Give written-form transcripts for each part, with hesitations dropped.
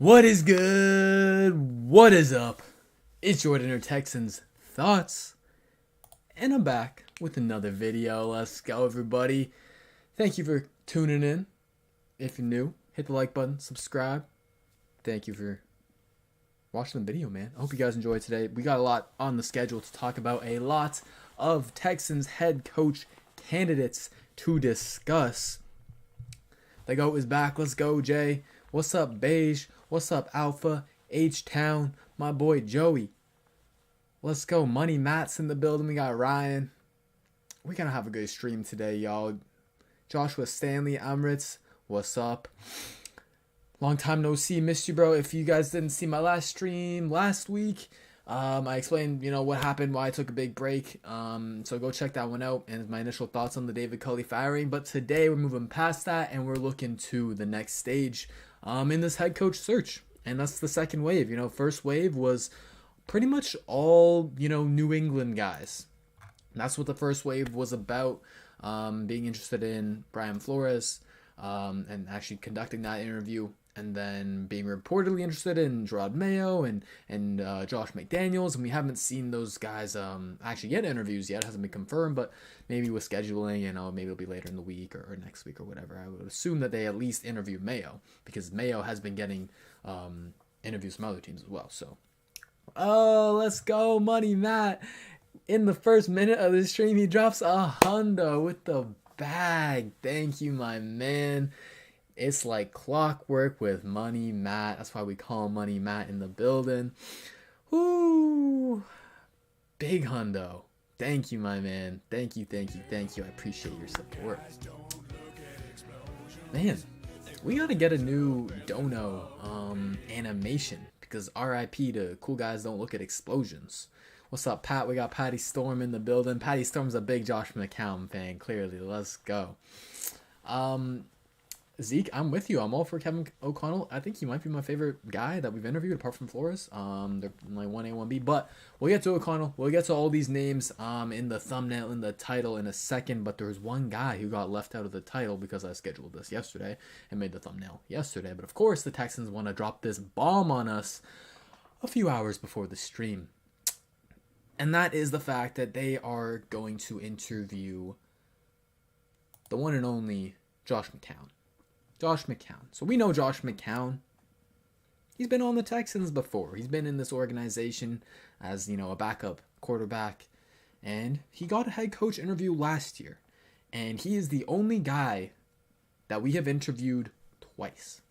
What is good? What is up? It's Jordan Texans Thoughts, and I'm back with another video. Let's go, everybody. Thank you for tuning in. If you're new, hit the like button, subscribe. Thank you for watching the video, man. I hope you guys enjoyed today. We got a lot on the schedule to talk about, a lot of Texans head coach candidates to discuss. The GOAT is back. Let's go, Jay. What's up, Beige? What's up, Alpha? H-Town? My boy, Joey. Let's go. Money Matt's in the building. We got Ryan. We're going to have a good stream today, y'all. Joshua Stanley, Emirates. What's up? Long time no see. Missed you, bro. If you guys didn't see my last stream last week, I explained, what happened, why I took a big break. So go check that one out, and my initial thoughts on the David Culley firing. But today we're moving past that, and we're looking to the next stage in this head coach search. And that's the second wave. First wave was pretty much all, New England guys. And that's what the first wave was about, being interested in Brian Flores, and actually conducting that interview. And then being reportedly interested in Gerard Mayo and Josh McDaniels. And we haven't seen those guys actually get interviews yet. It hasn't been confirmed, but maybe with scheduling, maybe it'll be later in the week or next week or whatever. I would assume that they at least interview Mayo, because Mayo has been getting interviews from other teams as well. So, let's go, Money Matt. In the first minute of the stream, he drops a hundo with the bag. Thank you, my man. It's like clockwork with Money Matt. That's why we call Money Matt in the building. Woo! Big hundo. Thank you, my man. Thank you. I appreciate your support. Man, we gotta get a new Dono animation, because RIP to Cool Guys Don't Look at Explosions. What's up, Pat? We got Patty Storm in the building. Patty Storm's a big Josh McCown fan, clearly. Let's go. Zeke, I'm with you. I'm all for Kevin O'Connell. I think he might be my favorite guy that we've interviewed, apart from Flores. They're like 1A, 1B. But we'll get to O'Connell. We'll get to all these names in the thumbnail, in the title in a second. But there's one guy who got left out of the title because I scheduled this yesterday and made the thumbnail yesterday. But of course, the Texans want to drop this bomb on us a few hours before the stream. And that is the fact that they are going to interview the one and only Josh McCown. Josh McCown. So we know Josh McCown. He's been on the Texans before. He's been in this organization as, a backup quarterback. And he got a head coach interview last year. And he is the only guy that we have interviewed twice.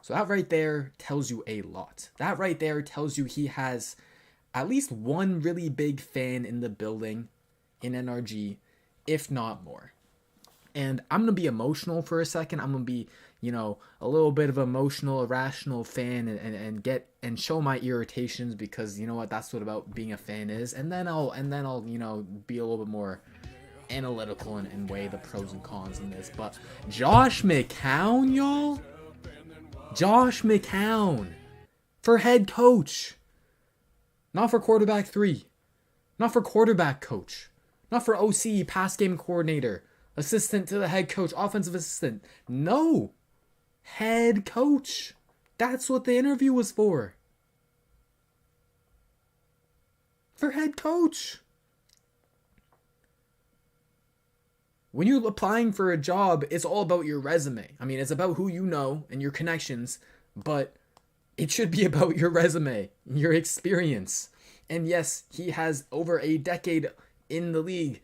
So that right there tells you a lot. That right there tells you he has at least one really big fan in the building in NRG, if not more. And I'm going to be emotional for a second. I'm going to be, a little bit of emotional, irrational fan and show my irritations, because you know what, that's what about being a fan is. And then I'll be a little bit more analytical and weigh the pros and cons in this. But Josh McCown, y'all. Josh McCown for head coach. Not for quarterback 3. Not for quarterback coach. Not for OC, pass game coordinator. Assistant to the head coach, offensive assistant. No. Head coach. That's what the interview was for. For head coach. When you're applying for a job, it's all about your resume. I mean, it's about who you know and your connections, but it should be about your resume, your experience. And yes, he has over a decade in the league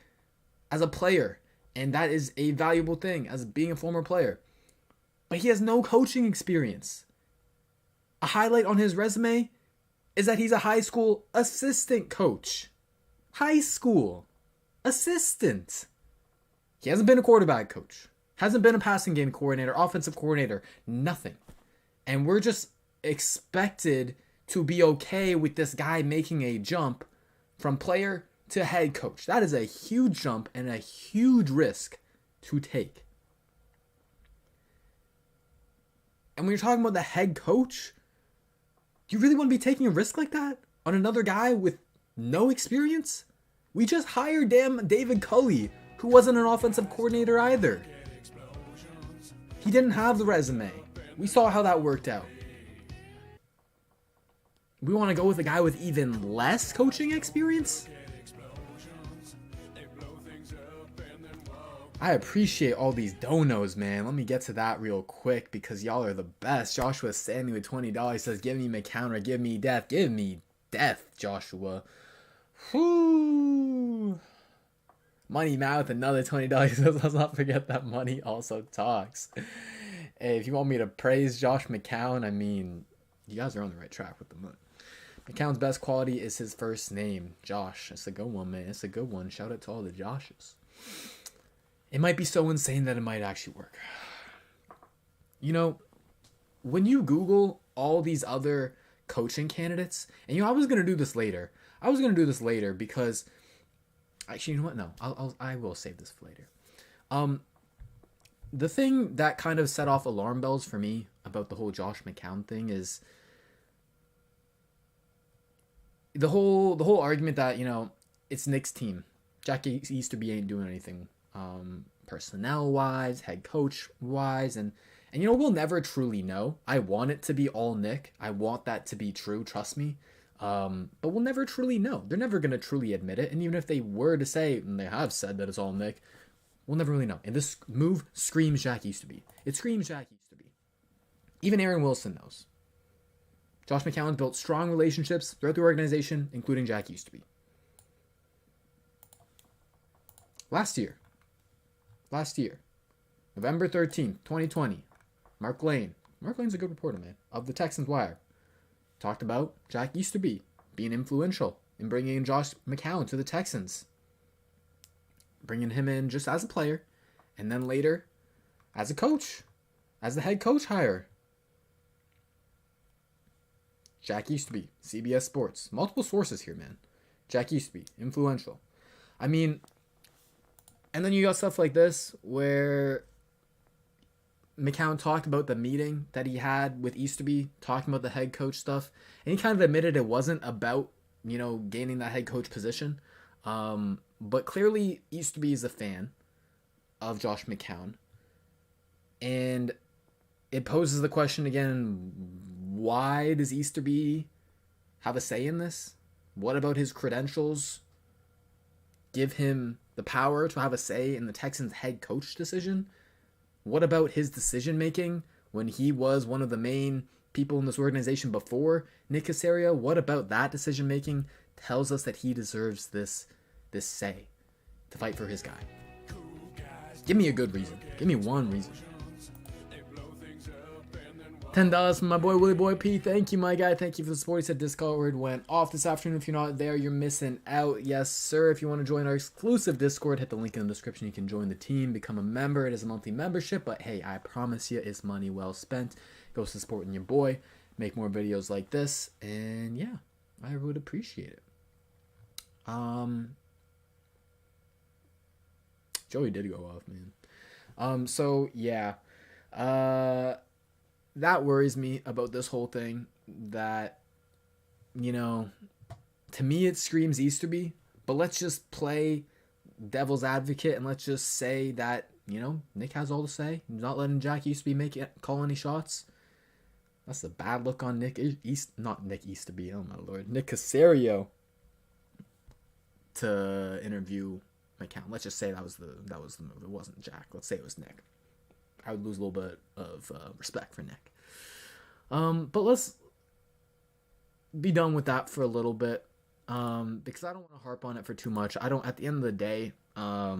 as a player. And that is a valuable thing as being a former player. But he has no coaching experience. A highlight on his resume is that he's a high school assistant coach. High school assistant. He hasn't been a quarterback coach. Hasn't been a passing game coordinator, offensive coordinator, nothing. And we're just expected to be okay with this guy making a jump from player to head coach. That is a huge jump and a huge risk to take. And when you're talking about the head coach, do you really want to be taking a risk like that on another guy with no experience? We just hired David Culley, who wasn't an offensive coordinator either. He didn't have the resume. We saw how that worked out. We want to go with a guy with even less coaching experience? I appreciate all these donos, man. Let me get to that real quick because y'all are the best. Joshua Stanley with $20 says, give me McCown or give me death. Give me death, Joshua. Whoo. Money Matt with another $20 says, let's not forget that money also talks. Hey, if you want me to praise Josh McCown, I mean, you guys are on the right track with the money. McCown's best quality is his first name, Josh. It's a good one, man. It's a good one. Shout out to all the Joshes. It might be so insane that it might actually work. You know, when you Google all these other coaching candidates, and I was gonna do this later. Because, actually, you know what? No, I will save this for later. The thing that kind of set off alarm bells for me about the whole Josh McCown thing is the whole argument that it's Nick's team. Jack Easterby ain't doing anything. Personnel wise, head coach wise, and we'll never truly know. I want it to be all Nick. I want that to be true, trust me. But we'll never truly know. They're never gonna truly admit it, and even if they were to say, and they have said that it's all Nick, we'll never really know. And this move screams Jack Easterby. It screams Jack Easterby. Even Aaron Wilson knows. Josh McCown built strong relationships throughout the organization, including Jack Easterby. Last year, November 13th, 2020, Mark Lane. Mark Lane's a good reporter, man, of the Texans Wire. Talked about Jack Easterby being influential in bringing in Josh McCown to the Texans. Bringing him in just as a player, and then later as a coach, as the head coach hire. Jack Easterby, CBS Sports. Multiple sources here, man. Jack Easterby, influential. I mean, and then you got stuff like this where McCown talked about the meeting that he had with Easterby, talking about the head coach stuff, and he kind of admitted it wasn't about, gaining that head coach position. But clearly Easterby is a fan of Josh McCown. And it poses the question again, why does Easterby have a say in this? What about his credentials give him the power to have a say in the Texans head coach decision? What about his decision making when he was one of the main people in this organization before Nick Caserio? What about that decision making tells us that he deserves this say to fight for his guy? Give me a good reason. Give me one reason. $10 from my boy Willie Boy P. Thank you, my guy. Thank you for the support. He said Discord went off this afternoon. If you're not there, you're missing out. Yes, sir. If you want to join our exclusive Discord, hit the link in the description. You can join the team, become a member. It is a monthly membership, but hey, I promise you, it's money well spent. It goes to supporting your boy, make more videos like this, and yeah, I would appreciate it. Joey did go off, man. So yeah. That worries me about this whole thing, that, to me it screams Easterby, but let's just play devil's advocate and let's just say that, Nick has all to say. He's not letting Jack Easterby call any shots. That's a bad look on Nick Easterby, oh my lord, Nick Caserio to interview McCown. Let's just say that was the move. It wasn't Jack. Let's say it was Nick. I would lose a little bit of respect for Nick. But let's be done with that for a little bit, because I don't want to harp on it for too much. At the end of the day, I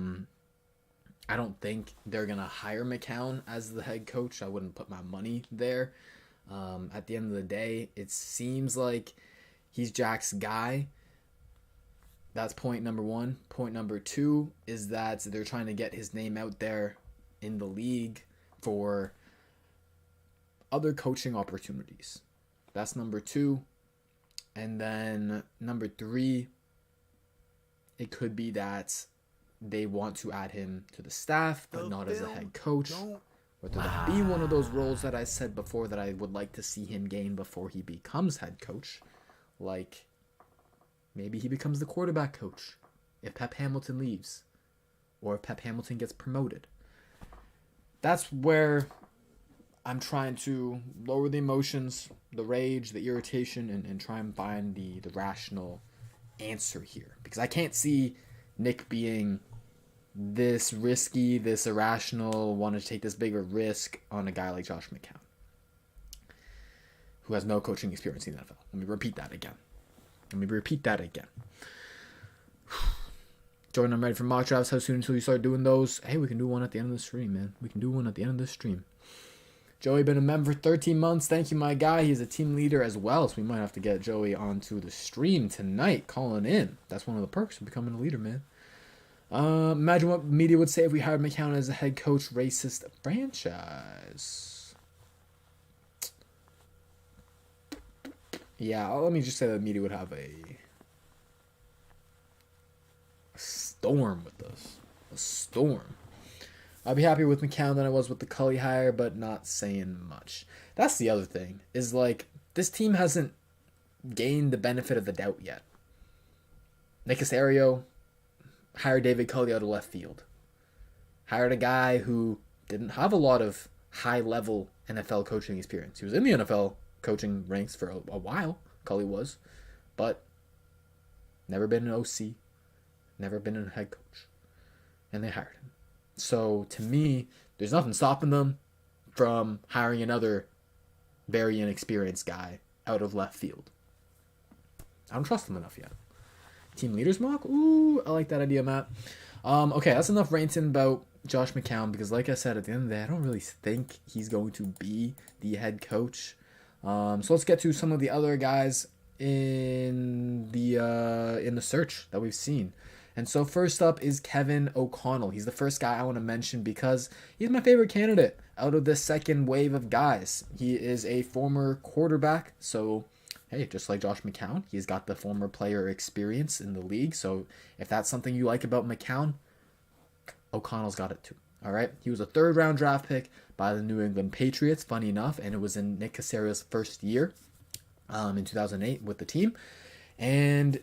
don't think they're going to hire McCown as the head coach. I wouldn't put my money there. At the end of the day, it seems like he's Jack's guy. That's point number one. Point number two is that they're trying to get his name out there in the league for other coaching opportunities. That's number two. And then number three, it could be that they want to add him to the staff, but not as a head coach. Whether that be one of those roles that I said before that I would like to see him gain before he becomes head coach. Like, maybe he becomes the quarterback coach if Pep Hamilton leaves, or if Pep Hamilton gets promoted. That's where I'm trying to lower the emotions, the rage, the irritation, and try and find the rational answer here. Because I can't see Nick being this risky, this irrational, wanting to take this bigger risk on a guy like Josh McCown, who has no coaching experience in the NFL. Let me repeat that again. Jordan, I'm ready for mock drafts. How soon until you start doing those? Hey, we can do one at the end of the stream, man. We can do one at the end of the stream. Joey, been a member for 13 months. Thank you, my guy. He's a team leader as well, so we might have to get Joey onto the stream tonight, calling in. That's one of the perks of becoming a leader, man. Imagine what media would say if we hired McCown as a head coach. Racist franchise. Yeah, let me just say that media would have a storm with us. A storm. I'd be happier with McCown than I was with the Cully hire, but not saying much. That's the other thing, is like, this team hasn't gained the benefit of the doubt yet. Nick Caserio hired David Cully out of left field. Hired a guy who didn't have a lot of high-level NFL coaching experience. He was in the NFL coaching ranks for a while, Cully was, but never been an OC, never been a head coach, and they hired him. So, to me, there's nothing stopping them from hiring another very inexperienced guy out of left field. I don't trust them enough yet. Team leaders mock? Ooh, I like that idea, Matt. Okay, that's enough ranting about Josh McCown, because like I said, at the end of the day, I don't really think he's going to be the head coach. So let's get to some of the other guys in the search that we've seen. And so first up is Kevin O'Connell. He's the first guy I want to mention because he's my favorite candidate out of this second wave of guys. He is a former quarterback, so hey, just like Josh McCown, he's got the former player experience in the league. So if that's something you like about McCown, O'Connell's got it too. All right, he was a third-round draft pick by the New England Patriots, funny enough, and it was in Nick Caserio's first year in 2008 with the team. And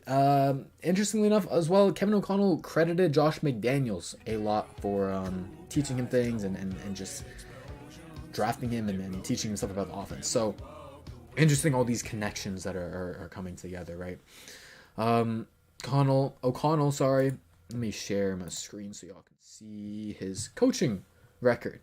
interestingly enough, as well, Kevin O'Connell credited Josh McDaniels a lot for teaching him things and just drafting him and teaching him stuff about the offense. So interesting, all these connections that are coming together, right? O'Connell, sorry. Let me share my screen so y'all can see his coaching record.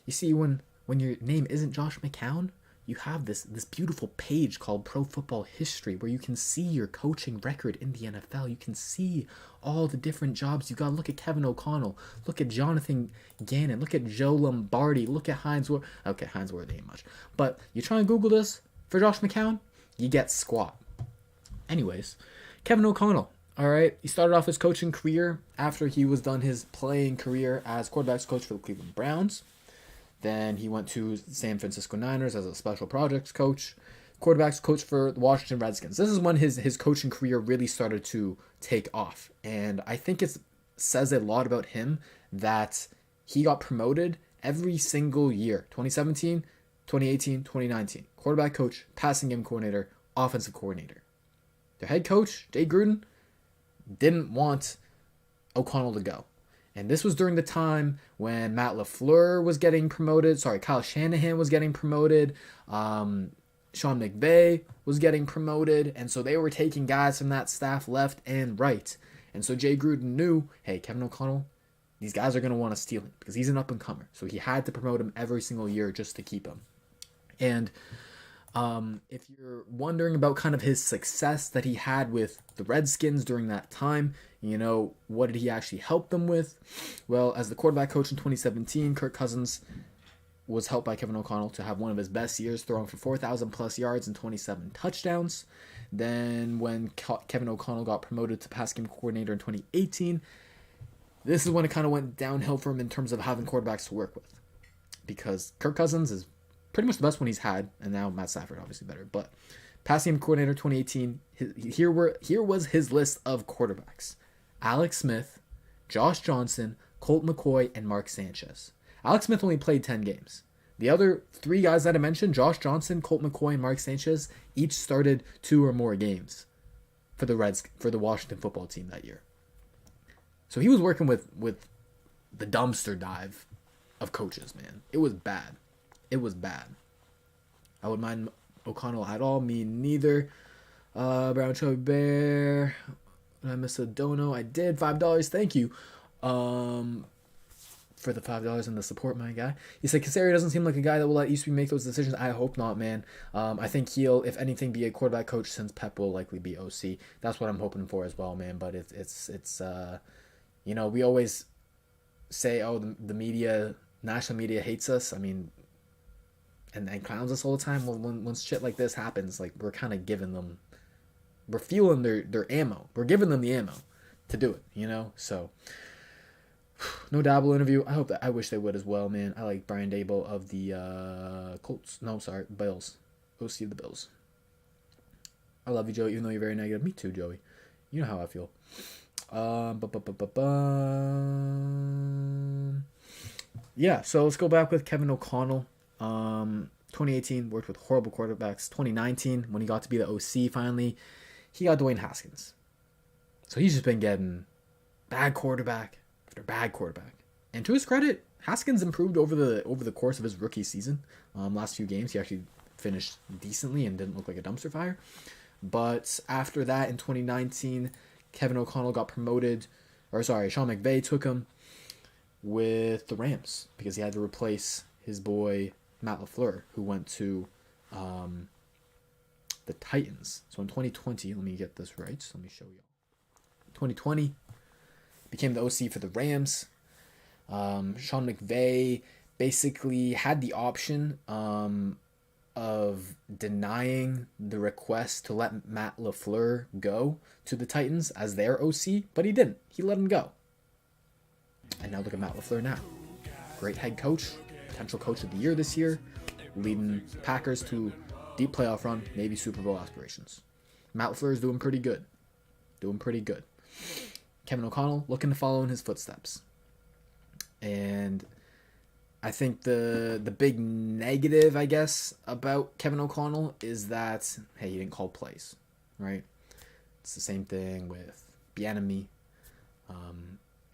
You see, when your name isn't Josh McCown, you have this beautiful page called Pro Football History where you can see your coaching record in the NFL. You can see all the different jobs you got. Look at Kevin O'Connell. Look at Jonathan Gannon. Look at Joe Lombardi. Look at Hines. Okay, Hines Ward ain't much. But you try and Google this for Josh McCown, you get squat. Anyways, Kevin O'Connell. All right, he started off his coaching career after he was done his playing career as quarterbacks coach for the Cleveland Browns. Then he went to San Francisco Niners as a special projects coach, quarterbacks coach for the Washington Redskins. This is when his coaching career really started to take off. And I think it says a lot about him that he got promoted every single year. 2017, 2018, 2019. Quarterback coach, passing game coordinator, offensive coordinator. Their head coach, Jay Gruden, didn't want O'Connell to go. And this was during the time when Matt LaFleur was getting promoted. Kyle Shanahan was getting promoted. Sean McVay was getting promoted. And so they were taking guys from that staff left and right. And so Jay Gruden knew, hey, Kevin O'Connell, these guys are going to want to steal him because he's an up-and-comer. So he had to promote him every single year just to keep him. And if you're wondering about kind of his success that he had with the Redskins during that time, you know, what did he actually help them with? Well, as the quarterback coach in 2017, Kirk Cousins was helped by Kevin O'Connell to have one of his best years, throwing for 4,000 plus yards and 27 touchdowns. Then when Kevin O'Connell got promoted to pass game coordinator in 2018, this is when it kind of went downhill for him in terms of having quarterbacks to work with. Because Kirk Cousins is pretty much the best one he's had, and now Matt Stafford obviously better. But passing game coordinator 2018, here was his list of quarterbacks: Alex Smith, Josh Johnson, Colt McCoy, and Mark Sanchez. Alex Smith only played 10 games. The other three guys that I mentioned, Josh Johnson, Colt McCoy, and Mark Sanchez, each started 2 or more games for the Washington football team that year. So he was working with the dumpster dive of coaches, man. It was bad. It was bad. I wouldn't mind O'Connell at all. Me neither. Brown Chubby Bear. I missed a dono. I did. $5. Thank you. For the $5 and the support, my guy. He said, Casario doesn't seem like a guy that will let ECB make those decisions. I hope not, man. I think he'll, if anything, be a quarterback coach since Pep will likely be OC. That's what I'm hoping for as well, man. But it's you know, we always say, oh, the media, national media hates us. I mean, and clowns us all the time. Well, when shit like this happens, like, we're kind of giving them, we're fueling their ammo. We're giving them the ammo to do it, you know? So, no Dabble interview. I wish they would as well, man. I like Brian Daboll of the Colts. No, sorry, Bills. OC of the Bills. I love you, Joey, even though you're very negative. Me too, Joey. You know how I feel. Yeah, so let's go back with Kevin O'Connell. 2018, worked with horrible quarterbacks. 2019, when he got to be the OC finally, he got Dwayne Haskins. So he's just been getting bad quarterback after bad quarterback. And to his credit, Haskins improved over the course of his rookie season. Last few games, he actually finished decently and didn't look like a dumpster fire. But after that, in 2019, Kevin O'Connell got promoted. Sean McVay took him with the Rams because he had to replace his boy Matt LaFleur, who went to the Titans. So in 2020, let me get this right. So let me show you. 2020, became the OC for the Rams. Sean McVay basically had the option of denying the request to let Matt LaFleur go to the Titans as their OC, but he didn't. He let him go. And now look at Matt LaFleur now. Great head coach, potential coach of the year this year, leading Packers to deep playoff run, maybe Super Bowl aspirations. Matt LaFleur is doing pretty good. Kevin O'Connell looking to follow in his footsteps. And I think the big negative, I guess, about Kevin O'Connell is that, hey, he didn't call plays, right? It's the same thing with Bieniemy,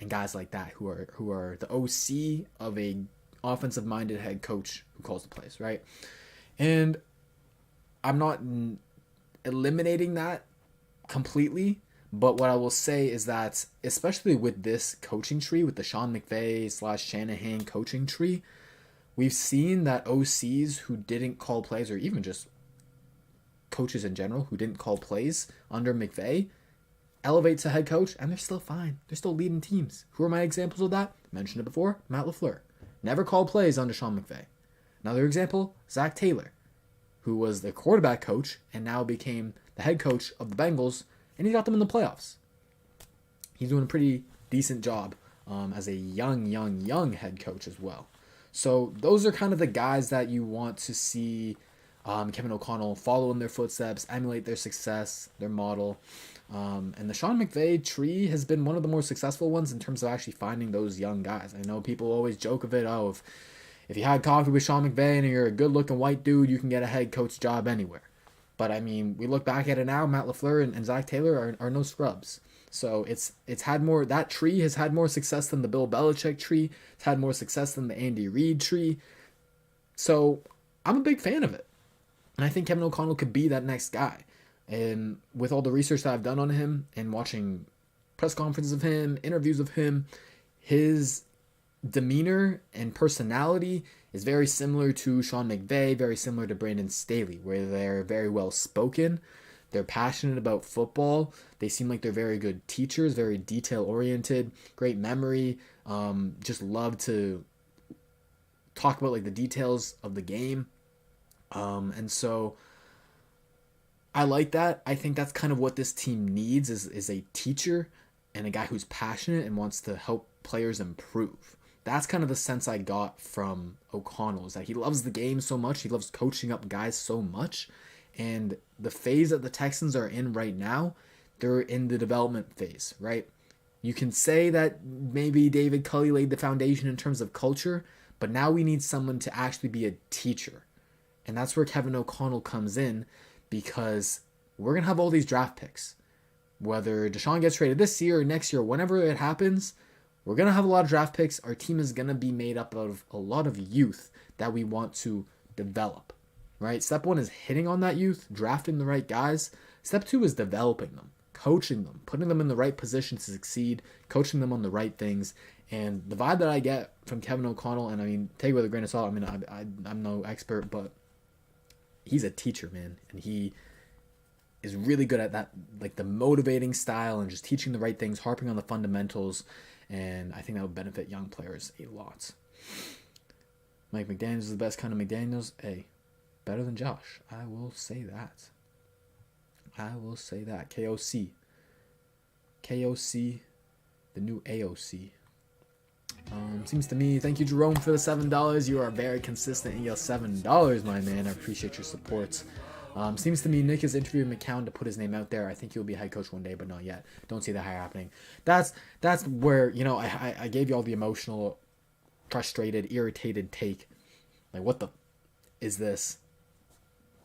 and guys like that who are the OC of a offensive-minded head coach who calls the plays, right? And I'm not eliminating that completely, but what I will say is that, especially with this coaching tree, with the Sean McVay / Shanahan coaching tree, we've seen that OCs who didn't call plays, or even just coaches in general who didn't call plays under McVay, elevate to head coach, and they're still fine. They're still leading teams. Who are my examples of that? Mentioned it before, Matt LaFleur. Never called plays under Sean McVay. Another example, Zach Taylor, who was the quarterback coach and now became the head coach of the Bengals, and he got them in the playoffs. He's doing a pretty decent job as a young head coach as well. So those are kind of the guys that you want to see Kevin O'Connell follow in their footsteps, emulate their success, their model. And the Sean McVay tree has been one of the more successful ones in terms of actually finding those young guys. I know people always joke of it, if you had coffee with Sean McVay and you're a good-looking white dude, you can get a head coach job anywhere. But, I mean, we look back at it now, Matt LaFleur and Zach Taylor are no scrubs. So it's had more, that tree has had more success than the Bill Belichick tree. It's had more success than the Andy Reid tree. So I'm a big fan of it. And I think Kevin O'Connell could be that next guy. And with all the research that I've done on him and watching press conferences of him, interviews of him, his demeanor and personality is very similar to Sean McVay, very similar to Brandon Staley, where they're very well spoken, they're passionate about football, they seem like they're very good teachers, very detail oriented, great memory, just love to talk about like the details of the game, and so I like that. I think that's kind of what this team needs is a teacher and a guy who's passionate and wants to help players improve. That's kind of the sense I got from O'Connell, is that he loves the game so much. He loves coaching up guys so much. And the phase that the Texans are in right now, they're in the development phase, right? You can say that maybe David Culley laid the foundation in terms of culture, but now we need someone to actually be a teacher. And that's where Kevin O'Connell comes in, because we're going to have all these draft picks. Whether Deshaun gets traded this year or next year, whenever it happens, we're going to have a lot of draft picks. Our team is going to be made up of a lot of youth that we want to develop, right? Step 1 is hitting on that youth, drafting the right guys. Step 2 is developing them, coaching them, putting them in the right position to succeed, coaching them on the right things. And the vibe that I get from Kevin O'Connell, and I mean, take it with a grain of salt. I mean, I'm no expert, but he's a teacher, man, and he is really good at that, like the motivating style and just teaching the right things, harping on the fundamentals, and I think that would benefit young players a lot. Mike McDaniels is the best kind of McDaniels. Hey, better than Josh. I will say that. KOC. KOC, the new AOC. Seems to me, thank you, Jerome, for the $7. You are very consistent in your $7, my man. I appreciate your support. Seems to me Nick is interviewing McCown to put his name out there. I think he'll be head coach one day, but not yet. Don't see that happening. That's where, you know, I gave you all the emotional, frustrated, irritated take. Like, what the is this?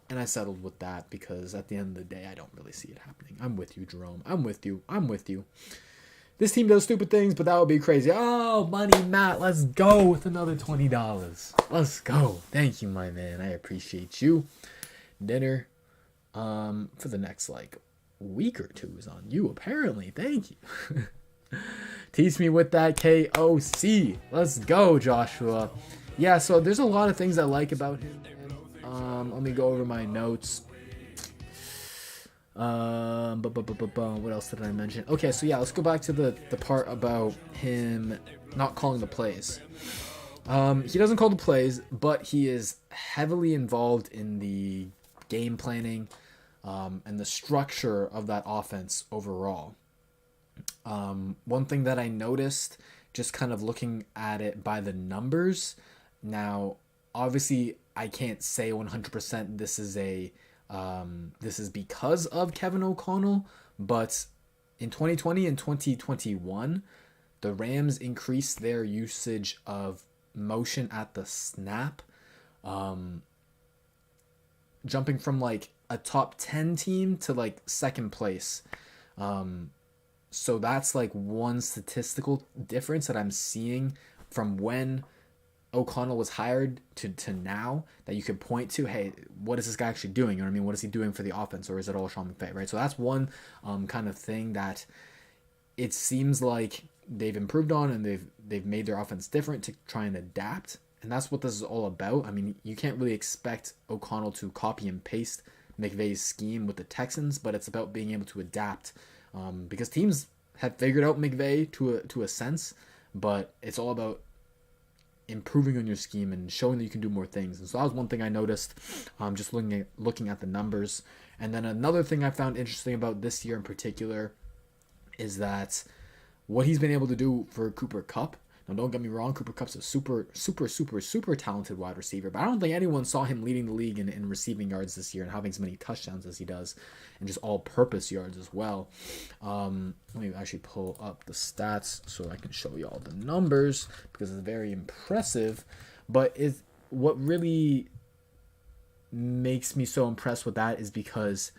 And I settled with that because at the end of the day, I don't really see it happening. I'm with you, Jerome. I'm with you. This team does stupid things, but that would be crazy. Oh, money, Matt. Let's go with another $20. Let's go. Thank you, my man. I appreciate you. Dinner for the next, like, week or two is on you, apparently. Thank you. Teach me with that KOC. Let's go, Joshua. Yeah, so there's a lot of things I like about him. Let me go over my notes. What else did I mention? Okay, so yeah, let's go back to the part about him not calling the plays. He doesn't call the plays, but he is heavily involved in the game planning and the structure of that offense overall. One thing that I noticed, just kind of looking at it by the numbers, now obviously I can't say 100% this is because of Kevin O'Connell, but in 2020 and 2021, the Rams increased their usage of motion at the snap, jumping from like a top 10 team to like second place. So that's like one statistical difference that I'm seeing from when O'Connell was hired to now that you could point to. Hey, what is this guy actually doing? You know what I mean? What is he doing for the offense, or is it all Sean McVay, right? So that's one kind of thing that it seems like they've improved on, and they've made their offense different to try and adapt, and that's what this is all about. I mean, you can't really expect O'Connell to copy and paste McVay's scheme with the Texans, but it's about being able to adapt, because teams have figured out McVay to a sense, but it's all about improving on your scheme and showing that you can do more things. And so that was one thing I noticed, just looking at the numbers. And then another thing I found interesting about this year in particular is that what he's been able to do for Cooper Kupp. Now, don't get me wrong, Cooper Kupp's a super talented wide receiver, but I don't think anyone saw him leading the league in receiving yards this year and having as many touchdowns as he does, and just all-purpose yards as well. Let me actually pull up the stats so I can show you all the numbers, because it's very impressive. But what really makes me so impressed with that is because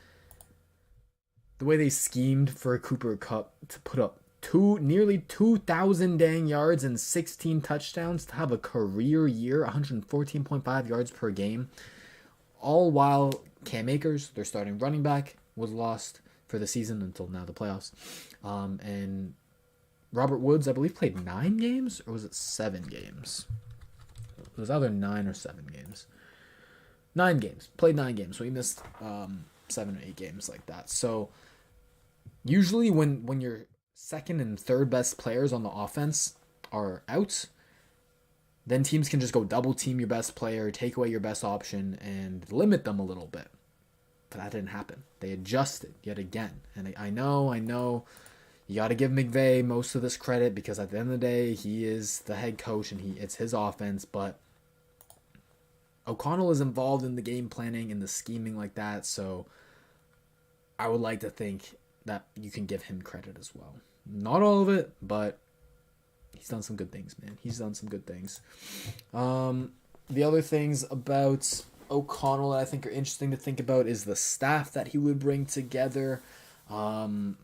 the way they schemed for Cooper Kupp to put up nearly 2,000 dang yards and 16 touchdowns to have a career year, 114.5 yards per game, all while Cam Akers, their starting running back, was lost for the season until now the playoffs. And Robert Woods, I believe, played 9 games, or was it 7 games? It was either 9 or 7 games. 9 games. Played 9 games, so he missed 7 or 8 games like that. So usually when you're second and third best players on the offense are out, then teams can just go double team your best player, take away your best option, and limit them a little bit. But that didn't happen. They adjusted yet again. And I know, you got to give McVay most of this credit, because at the end of the day, he is the head coach and it's his offense. But O'Connell is involved in the game planning and the scheming like that, so I would like to think that you can give him credit as well. Not all of it, but he's done some good things, man. He's done some good things. The other things about O'Connell that I think are interesting to think about is the staff that he would bring together. Kind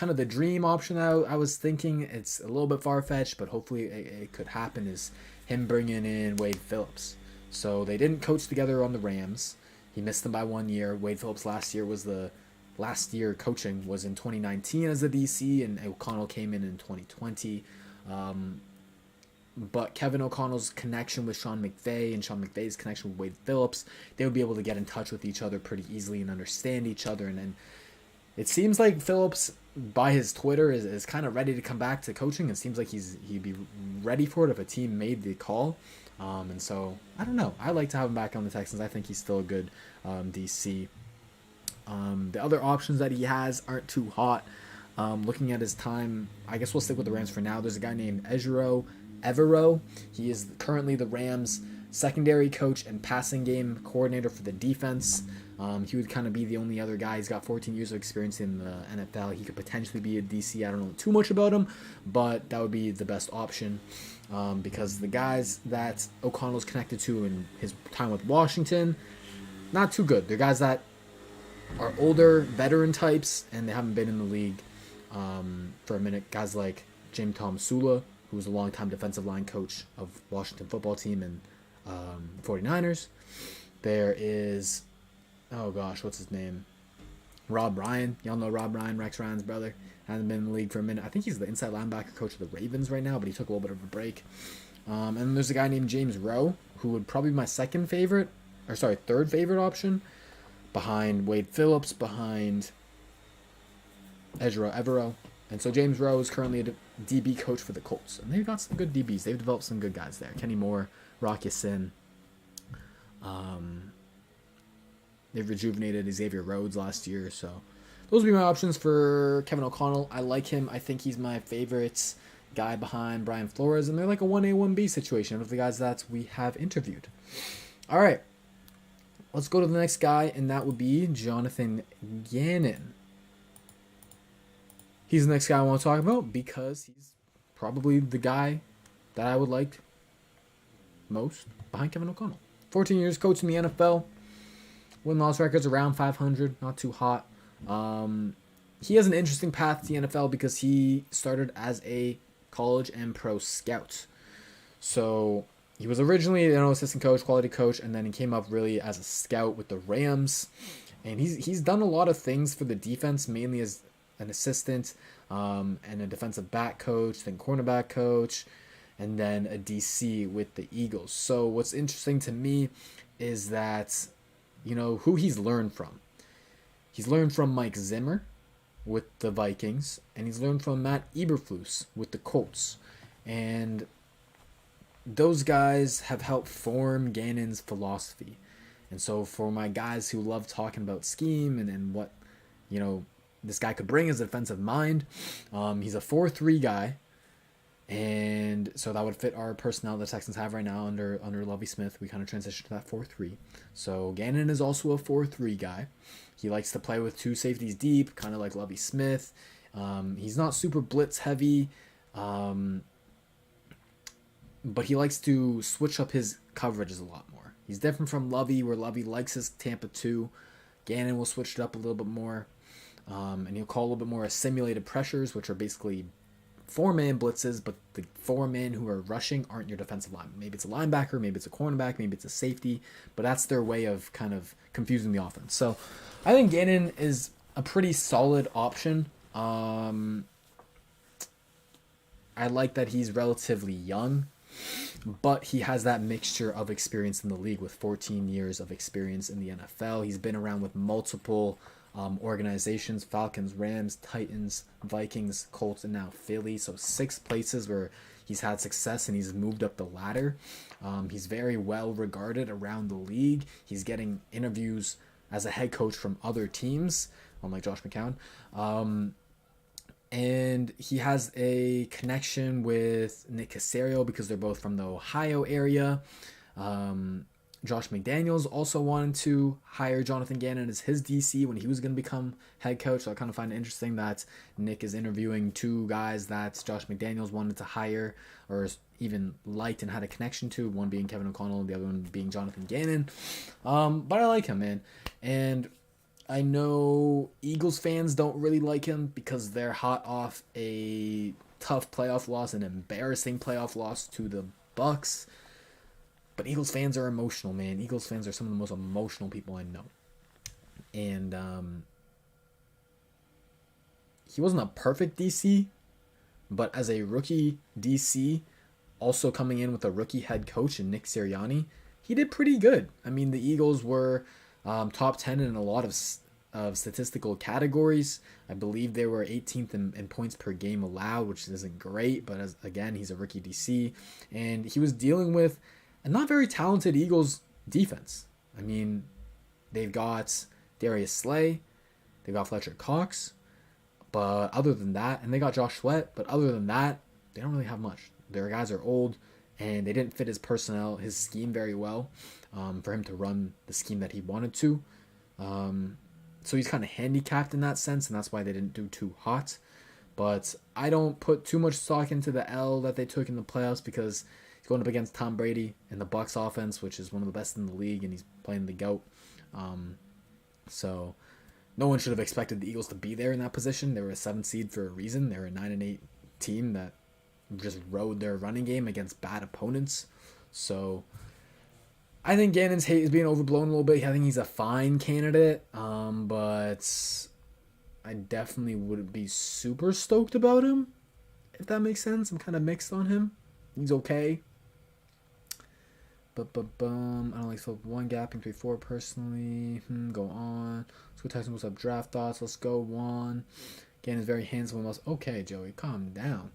of the dream option I was thinking, it's a little bit far-fetched, but hopefully it could happen, is him bringing in Wade Phillips. So they didn't coach together on the Rams. He missed them by 1 year. Wade Phillips last year coaching was in 2019 as a DC, and O'Connell came in 2020. But Kevin O'Connell's connection with Sean McVay and Sean McVay's connection with Wade Phillips, they would be able to get in touch with each other pretty easily and understand each other. And it seems like Phillips, by his Twitter, is kind of ready to come back to coaching. It seems like he'd be ready for it if a team made the call. And so, I don't know. I like to have him back on the Texans. I think he's still a good DC. The other options that he has aren't too hot. Looking at his time, I guess we'll stick with the Rams for now. There's a guy named Evero. He is currently the Rams' secondary coach and passing game coordinator for the defense. He would kind of be the only other guy. He's got 14 years of experience in the NFL. He could potentially be a DC. I don't know too much about him, but that would be the best option because the guys that O'Connell's connected to in his time with Washington, not too good. They're guys that are older, veteran types, and they haven't been in the league for a minute. Guys like James Tom-Sula, who was a longtime defensive line coach of Washington football team and 49ers. There is, what's his name? Rob Ryan. Y'all know Rob Ryan, Rex Ryan's brother. Hasn't been in the league for a minute. I think he's the inside linebacker coach of the Ravens right now, but he took a little bit of a break. And then there's a guy named James Rowe, who would probably be my third favorite option, behind Wade Phillips, behind Evero. And so James Rowe is currently a DB coach for the Colts. And they've got some good DBs. They've developed some good guys there. Kenny Moore, Rock Ya-Sin. They've rejuvenated Xavier Rhodes last year. So those would be my options for Kevin O'Connell. I like him. I think he's my favorite guy behind Brian Flores. And they're like a 1A, 1B situation of the guys that we have interviewed. All right. Let's go to the next guy, and that would be Jonathan Gannon. He's the next guy I want to talk about because he's probably the guy that I would like most behind Kevin O'Connell. 14 years coaching the NFL. Win-loss records around 500, not too hot. He has an interesting path to the NFL because he started as a college and pro scout. So he was originally an assistant coach, quality coach, and then he came up really as a scout with the Rams. And he's done a lot of things for the defense, mainly as an assistant and a defensive back coach, then cornerback coach, and then a DC with the Eagles. So what's interesting to me is that, who he's learned from. He's learned from Mike Zimmer with the Vikings, and he's learned from Matt Eberflus with the Colts. And those guys have helped form Gannon's philosophy. And so for my guys who love talking about scheme and what, this guy could bring as a defensive mind, he's a 4-3 guy. And so that would fit our personnel the Texans have right now under Lovie Smith. We kind of transitioned to that 4-3. So Gannon is also a 4-3 guy. He likes to play with two safeties deep, kind of like Lovie Smith. He's not super blitz heavy, but he likes to switch up his coverages a lot more. He's different from Lovie, where Lovie likes his Tampa 2. Gannon will switch it up a little bit more, and he'll call a little bit more simulated pressures, which are basically 4-man blitzes, but the 4-men who are rushing aren't your defensive line. Maybe it's a linebacker, maybe it's a cornerback, maybe it's a safety, but that's their way of kind of confusing the offense. So I think Gannon is a pretty solid option. I like that he's relatively young, but he has that mixture of experience in the league with 14 years of experience in the NFL. He's been around with multiple organizations: Falcons, Rams, Titans, Vikings, Colts, and now Philly. So 6 places where he's had success and he's moved up the ladder. He's very well regarded around the league. He's getting interviews as a head coach from other teams, unlike Josh McCown. And he has a connection with Nick Caserio because they're both from the Ohio area. Josh McDaniels also wanted to hire Jonathan Gannon as his DC when he was going to become head coach. So I kind of find it interesting that Nick is interviewing 2 guys that Josh McDaniels wanted to hire or even liked and had a connection to, one being Kevin O'Connell and the other one being Jonathan Gannon. But I like him, man. And I know Eagles fans don't really like him because they're hot off a tough playoff loss, an embarrassing playoff loss to the Bucks. But Eagles fans are emotional, man. Eagles fans are some of the most emotional people I know. And he wasn't a perfect DC, but as a rookie DC, also coming in with a rookie head coach and Nick Sirianni, he did pretty good. I mean, the Eagles were top 10 in a lot of statistical categories. I believe they were 18th in points per game allowed, which isn't great, but again, he's a rookie DC, and he was dealing with a not very talented Eagles defense. I mean, they've got Darius Slay, they've got Fletcher Cox, but other than that, and they got Josh Sweat, but other than that, they don't really have much. Their guys are old, and they didn't fit his personnel, his scheme very well for him to run the scheme that he wanted to. So he's kind of handicapped in that sense, and that's why they didn't do too hot. But I don't put too much stock into the L that they took in the playoffs because he's going up against Tom Brady and the Bucs offense, which is one of the best in the league, and he's playing the GOAT. So no one should have expected the Eagles to be there in that position. They were a 7 seed for a reason. They were a 9-8 team that just rode their running game against bad opponents. So I think Gannon's hate is being overblown a little bit. I think he's a fine candidate, but I definitely wouldn't be super stoked about him, if that makes sense. I'm kind of mixed on him. He's okay. I don't like to one gap in 3-4 personally. Go on. Let's go Texans. What's up? Draft thoughts. Let's go one. Gannon's very handsome. Okay, Joey, calm down.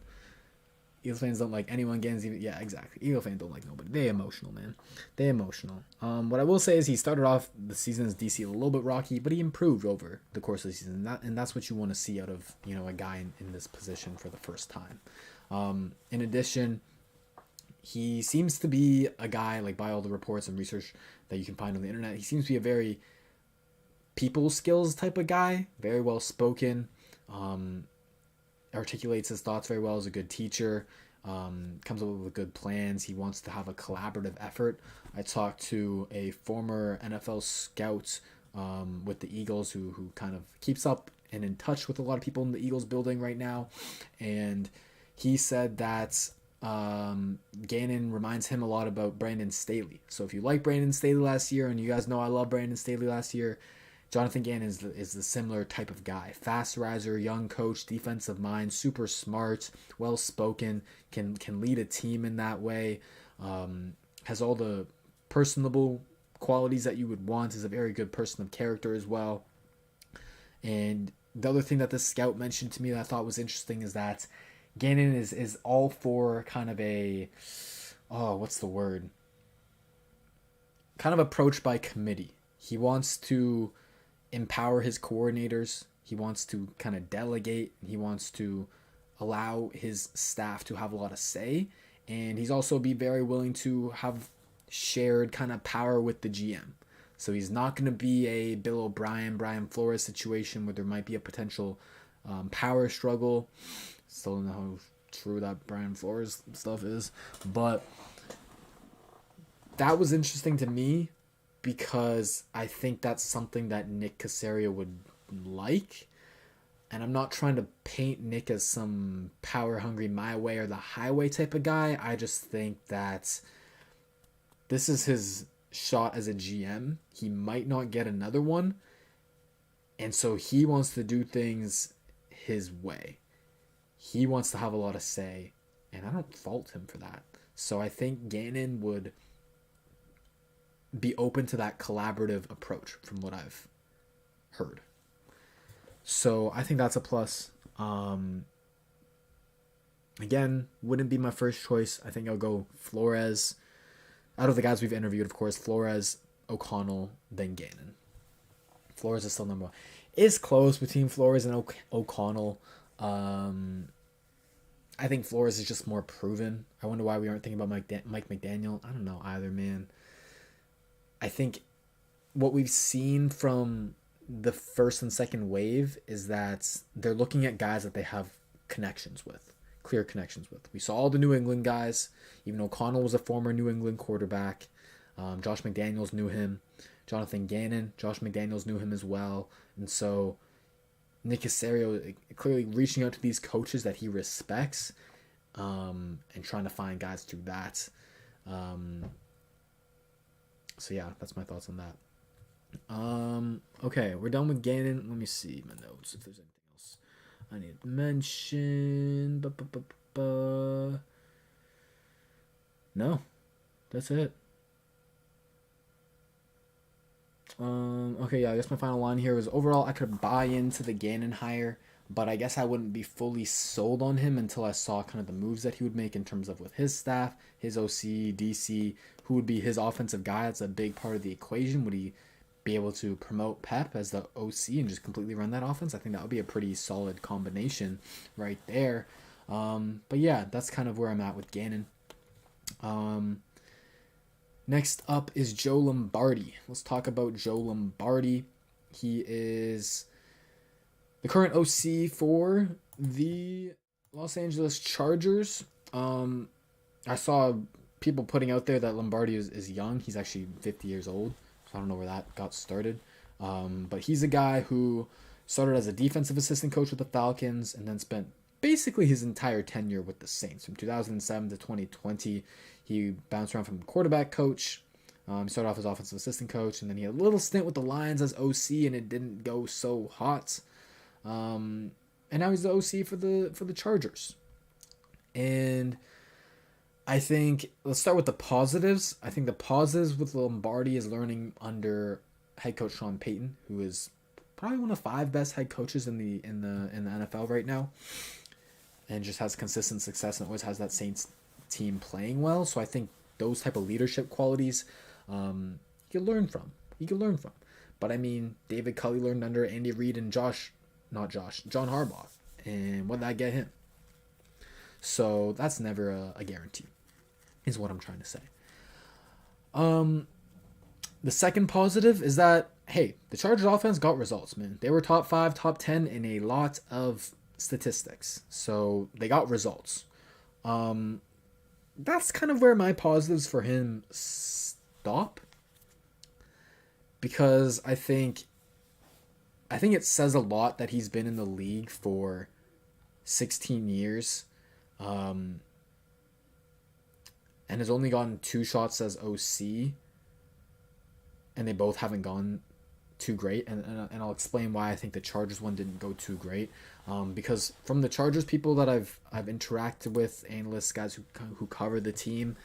Eagles fans don't like anyone. Gannon's even, yeah, exactly. Eagles fans don't like nobody. They're emotional, man. They're emotional. What I will say is he started off the season as DC a little bit rocky, but he improved over the course of the season. And that's what you want to see out of, a guy in this position for the first time. In addition, he seems to be a guy, like by all the reports and research that you can find on the internet, he seems to be a very people skills type of guy, very well spoken, articulates his thoughts very well, is a good teacher, comes up with good plans. He wants to have a collaborative effort. I talked to a former NFL scout with the Eagles who kind of keeps up and in touch with a lot of people in the Eagles building right now, and he said that Gannon reminds him a lot about Brandon Staley. So if you like Brandon Staley last year, and you guys know I love Brandon Staley last year, Jonathan Gannon is the similar type of guy. Fast riser, young coach, defensive mind, super smart, well-spoken, can lead a team in that way, has all the personable qualities that you would want, is a very good person of character as well. And the other thing that this scout mentioned to me that I thought was interesting is that Gannon is all for kind of a, what's the word? Kind of approach by committee. He wants to empower his coordinators. He wants to kind of delegate. He wants to allow his staff to have a lot of say. And he's also be very willing to have shared kind of power with the GM. So he's not going to be a Bill O'Brien, Brian Flores situation where there might be a potential power struggle. Still don't know how true that Brian Flores stuff is, but that was interesting to me because I think that's something that Nick Caserio would like, and I'm not trying to paint Nick as some power-hungry my way or the highway type of guy. I just think that this is his shot as a GM. He might not get another one, and so he wants to do things his way. He wants to have a lot of say, and I don't fault him for that. So I think Gannon would be open to that collaborative approach from what I've heard. So I think that's a plus. Again, wouldn't be my first choice. I think I'll go Flores. Out of the guys we've interviewed, of course, Flores, O'Connell, then Gannon. Flores is still number one. It's close between Flores and O'Connell. I think Flores is just more proven. I wonder why we aren't thinking about Mike McDaniel. I don't know either, man. I think what we've seen from the first and second wave is that they're looking at guys that they have connections with, clear connections with. We saw all the New England guys. Even O'Connell was a former New England quarterback. Josh McDaniels knew him. Jonathan Gannon, Josh McDaniels knew him as well. And so Nick Caserio clearly reaching out to these coaches that he respects, and trying to find guys through that. So yeah, that's my thoughts on that. Okay, we're done with Gannon. Let me see my notes if there's anything else I need to mention. No, that's it. Okay, yeah, I guess my final line here was overall I could buy into the Gannon hire, but I guess I wouldn't be fully sold on him until I saw kind of the moves that he would make in terms of with his staff, his OC, DC, who would be his offensive guy. That's a big part of the equation. Would he be able to promote Pep as the OC and just completely run that offense? I think that would be a pretty solid combination right there. But yeah, that's kind of where I'm at with Gannon. Next up is Joe Lombardi. Let's talk about Joe Lombardi. He is the current OC for the Los Angeles Chargers. I saw people putting out there that Lombardi is young. He's actually 50 years old. So I don't know where that got started. But he's a guy who started as a defensive assistant coach with the Falcons and then spent basically his entire tenure with the Saints. From 2007 to 2020, he bounced around from quarterback coach. He started off as offensive assistant coach, and then he had a little stint with the Lions as OC, and it didn't go so hot. And now he's the OC for the Chargers. And I think, let's start with the positives. I think the positives with Lombardi is learning under head coach Sean Payton, who is probably one of the 5 best head coaches in the NFL right now, and just has consistent success and always has that Saints team playing well. So I think those type of leadership qualities you can learn from. But I mean, David Culley learned under Andy Reid and John Harbaugh, and what did that get him? So that's never a guarantee, is what I'm trying to say. The second positive is that, hey, the Chargers offense got results, man. They were top 5, top 10 in a lot of statistics. So they got results. That's kind of where my positives for him stop. Because I think it says a lot that he's been in the league for 16 years. And has only gotten 2 shots as OC. And they both haven't gone too great. And I'll explain why I think the Chargers one didn't go too great. Because from the Chargers people that I've interacted with, analysts, guys who cover the team,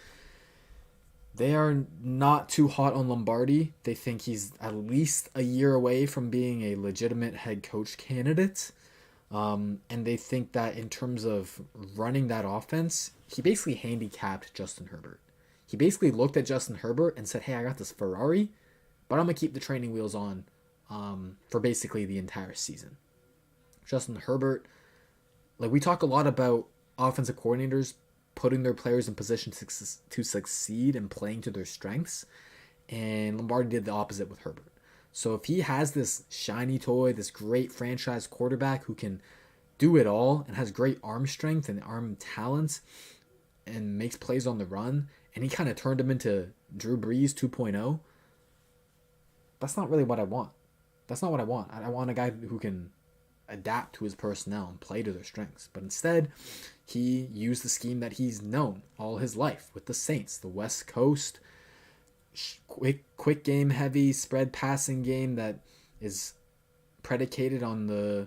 they are not too hot on Lombardi. They think he's at least a year away from being a legitimate head coach candidate. And they think that in terms of running that offense, he basically handicapped Justin Herbert. He basically looked at Justin Herbert and said, hey, I got this Ferrari, but I'm going to keep the training wheels on for basically the entire season. Justin Herbert, like, we talk a lot about offensive coordinators putting their players in position to succeed and playing to their strengths, and Lombardi did the opposite with Herbert. So if he has this shiny toy, this great franchise quarterback who can do it all and has great arm strength and arm talent and makes plays on the run, and he kind of turned him into Drew Brees 2.0, that's not really what I want. That's not what I want. I want a guy who can adapt to his personnel and play to their strengths. But instead, he used the scheme that he's known all his life with the Saints, the West Coast, quick game heavy, spread passing game that is predicated on the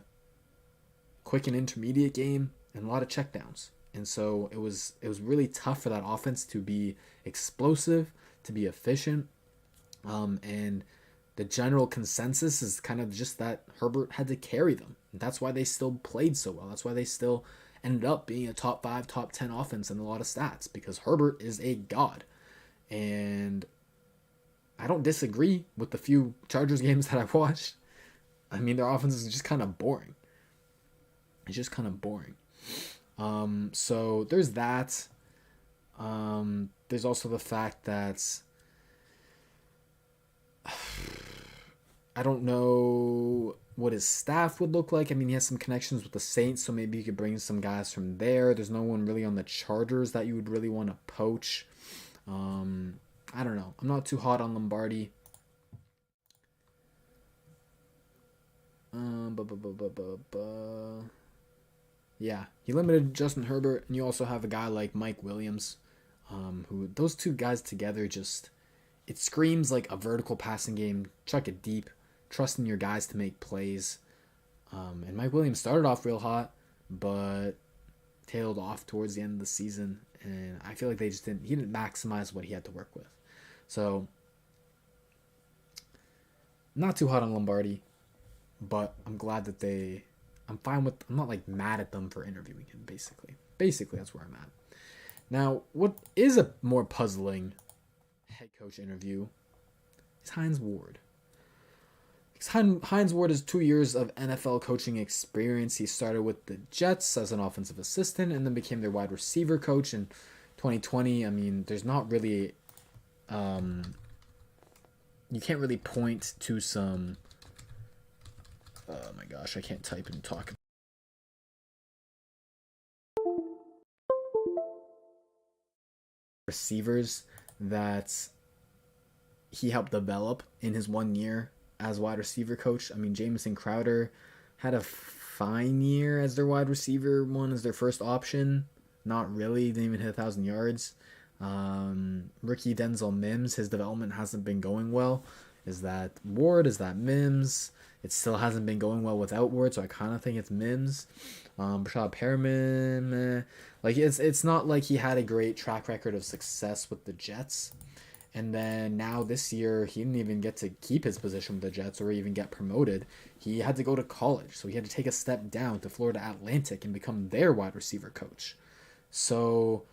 quick and intermediate game and a lot of checkdowns. And so it was really tough for that offense to be explosive, to be efficient, and the general consensus is kind of just that Herbert had to carry them. And that's why they still played so well. That's why they still ended up being a top 5, top 10 offense in a lot of stats, because Herbert is a god. And I don't disagree with the few Chargers games that I've watched. I mean, their offense is just kind of boring. It's just kind of boring. So there's that. There's also the fact that I don't know what his staff would look like. I mean, he has some connections with the Saints, so maybe you could bring some guys from there. There's no one really on the Chargers that you would really want to poach. I don't know. I'm not too hot on Lombardi. Yeah, he limited Justin Herbert, and you also have a guy like Mike Williams, who those two guys together just it screams like a vertical passing game. Chuck it deep, trusting your guys to make plays. And Mike Williams started off real hot, but tailed off towards the end of the season. And I feel like he didn't maximize what he had to work with. So, not too hot on Lombardi, but I'm glad that I'm not like mad at them for interviewing him, basically. Basically, that's where I'm at. Now, what is a more puzzling head coach interview is Hines Ward. Hines Ward has 2 years of NFL coaching experience. He started with the Jets as an offensive assistant and then became their wide receiver coach in 2020. I mean, there's not really... you can't really point to some... Oh my gosh, I can't type and talk. Receivers that he helped develop in his 1 year as wide receiver coach. I mean, Jamison Crowder had a fine year as their wide receiver one as their first option. Not really, didn't even hit 1,000 yards. Rookie Denzel Mims, his development hasn't been going well. Is that Ward? Is that Mims? It still hasn't been going well without Ward, so I kind of think it's Mims. Brashad Perriman, like it's not like he had a great track record of success with the Jets. And then now this year, he didn't even get to keep his position with the Jets or even get promoted. He had to go to college, so he had to take a step down to Florida Atlantic and become their wide receiver coach. So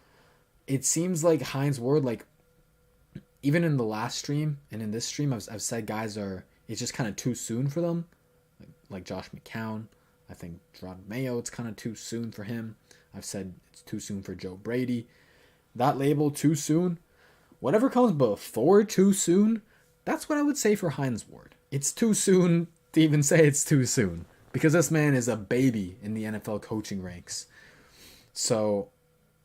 it seems like Hines Ward, like even in the last stream and in this stream, I've said it's just kind of too soon for them. Like Josh McCown, I think Gerard Mayo, it's kind of too soon for him. I've said it's too soon for Joe Brady. That label, too soon. Whatever comes before too soon, that's what I would say for Hines Ward. It's too soon to even say it's too soon because this man is a baby in the NFL coaching ranks. So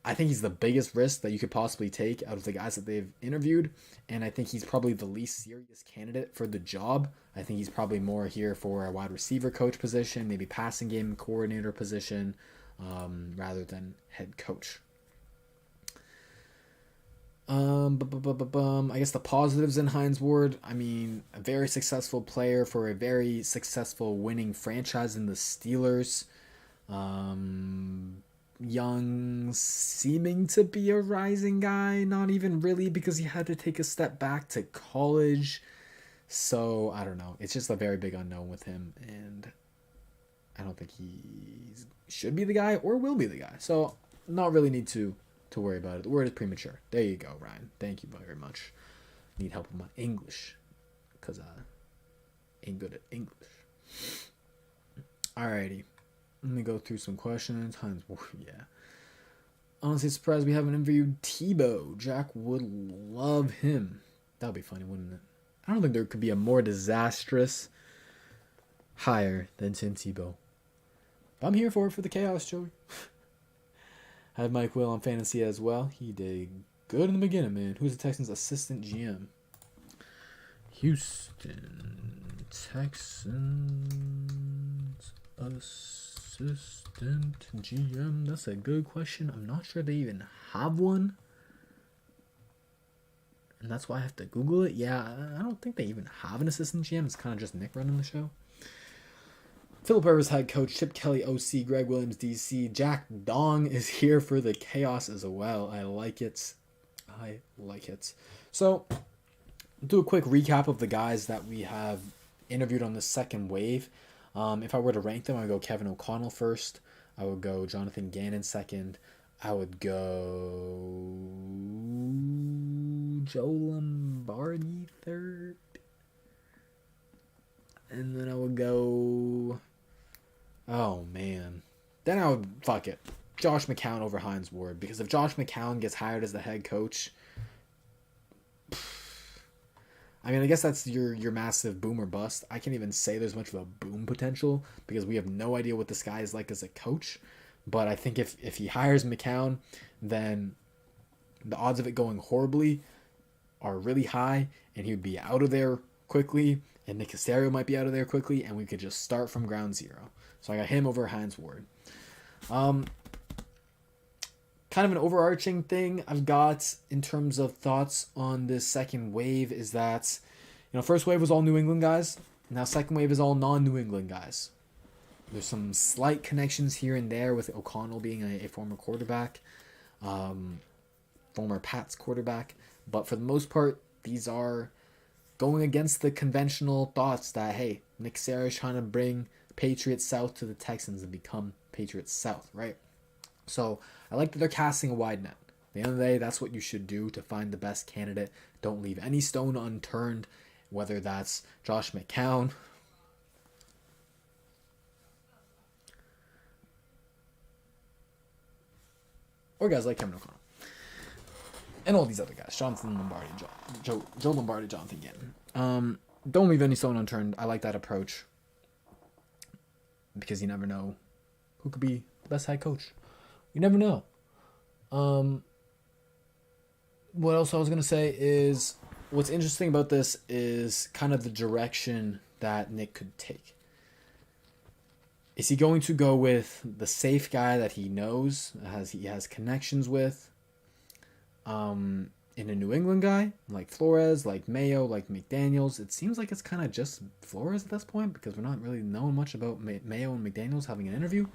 I think he's the biggest risk that you could possibly take out of the guys that they've interviewed. And I think he's probably the least serious candidate for the job. I think he's probably more here for a wide receiver coach position, maybe passing game coordinator position, rather than head coach. I guess the positives in Hines Ward, I mean, a very successful player for a very successful winning franchise in the Steelers. Young, seeming to be a rising guy, not even really because he had to take a step back to college. So, I don't know. It's just a very big unknown with him, and I don't think he should be the guy or will be the guy. So, not really need to worry about it. The word is premature. There you go, Ryan. Thank you very much. Need help with my English because I ain't good at English. Alrighty. Let me go through some questions. Hines Ward, yeah. Honestly surprised we haven't interviewed Tebow. Jack would love him. That would be funny, wouldn't it? I don't think there could be a more disastrous hire than Tim Tebow. I'm here for it for the chaos, Joey. I had Mike Will on fantasy as well. He did good in the beginning, man. Who's the Texans' assistant GM? Houston Texans assistant GM. That's a good question. I'm not sure they even have one. And that's why I have to Google it. Yeah, I don't think they even have an assistant GM. It's kind of just Nick running the show. Philip Rivers head coach, Chip Kelly OC, Greg Williams DC, Jack Dong is here for the chaos as well. I like it. So, do a quick recap of the guys that we have interviewed on the second wave. If I were to rank them, I would go Kevin O'Connell first. I would go Jonathan Gannon second. I would go Joe Lombardi third. And then I would go... Oh, man. Then I would... Fuck it. Josh McCown over Hines Ward. Because if Josh McCown gets hired as the head coach... I mean, I guess that's your massive boom or bust. I can't even say there's much of a boom potential because we have no idea what this guy is like as a coach. But I think if he hires McCown, then the odds of it going horribly are really high, and he would be out of there quickly, and Nick Caserio might be out of there quickly, and we could just start from ground zero. So I got him over Hines Ward. Kind kind of an overarching thing I've got in terms of thoughts on this second wave is that, first wave was all New England guys. Now second wave is all non-New England guys. There's some slight connections here and there with O'Connell being a former quarterback, former Pats quarterback. But for the most part, these are going against the conventional thoughts that, hey, Nick Sarah is trying to bring Patriots South to the Texans and become Patriots South, right? So I like that they're casting a wide net. At the end of the day, that's what you should do to find the best candidate. Don't leave any stone unturned, whether that's Josh McCown, or guys like Kevin O'Connell, and all these other guys, Jonathan Lombardi, Joe Lombardi, Jonathan Gannon. Don't leave any stone unturned. I like that approach because you never know who could be the best head coach. You never know. What else I was going to say is what's interesting about this is kind of the direction that Nick could take. Is he going to go with the safe guy that he knows, he has connections with, in a New England guy like Flores, like Mayo, like McDaniels? It seems like it's kind of just Flores at this point because we're not really knowing much about Mayo and McDaniels having an interview.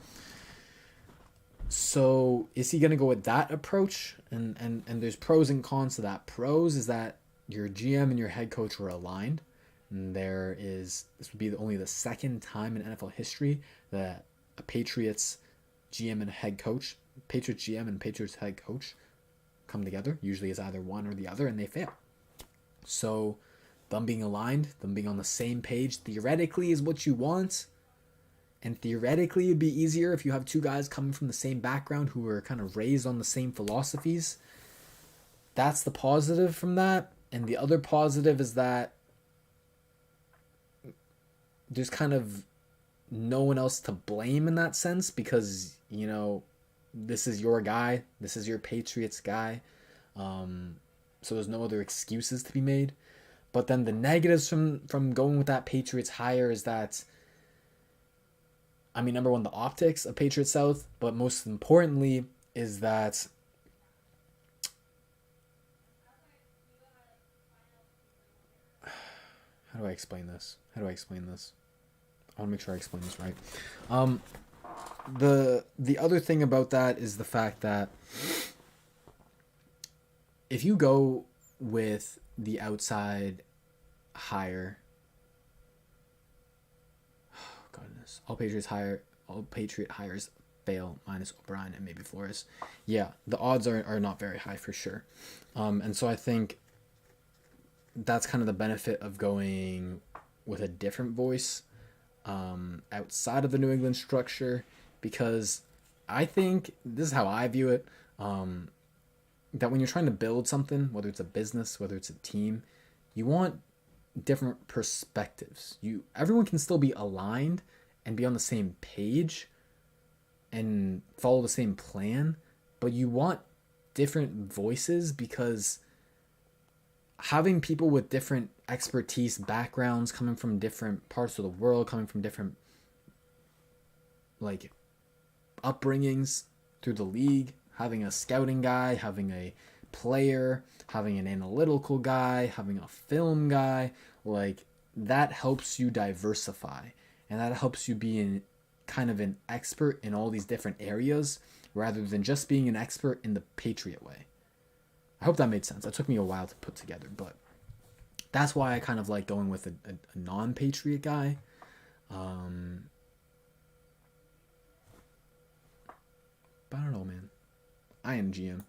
So is he going to go with that approach? And there's pros and cons to that. Pros is that your GM and your head coach were aligned. And this would be only the second time in NFL history that a Patriots GM and head coach, Patriots GM and Patriots head coach come together. Usually it's either one or the other, and they fail. So them being aligned, them being on the same page, theoretically is what you want. And theoretically, it'd be easier if you have two guys coming from the same background who were kind of raised on the same philosophies. That's the positive from that. And the other positive is that there's kind of no one else to blame in that sense because, this is your guy. This is your Patriots guy. So there's no other excuses to be made. But then the negatives from going with that Patriots hire is that, number one, the optics of Patriots South, but most importantly is that how do I explain this? I want to make sure I explain this right. The other thing about that is the fact that if you go with the outside hire, all Patriot hires fail minus O'Brien and maybe Flores. Yeah, the odds are not very high for sure. And so I think that's kind of the benefit of going with a different voice outside of the New England structure, because I think this is how I view it, that when you're trying to build something, whether it's a business, whether it's a team, you want different perspectives. Everyone can still be aligned and be on the same page and follow the same plan, but you want different voices because having people with different expertise, backgrounds, coming from different parts of the world, coming from different upbringings through the league, having a scouting guy, having a player, having an analytical guy, having a film guy, that helps you diversify. And that helps you be kind of an expert in all these different areas rather than just being an expert in the Patriot way. I hope that made sense. That took me a while to put together, but that's why I kind of like going with a non-Patriot guy. But I don't know, man. I ain't a GM.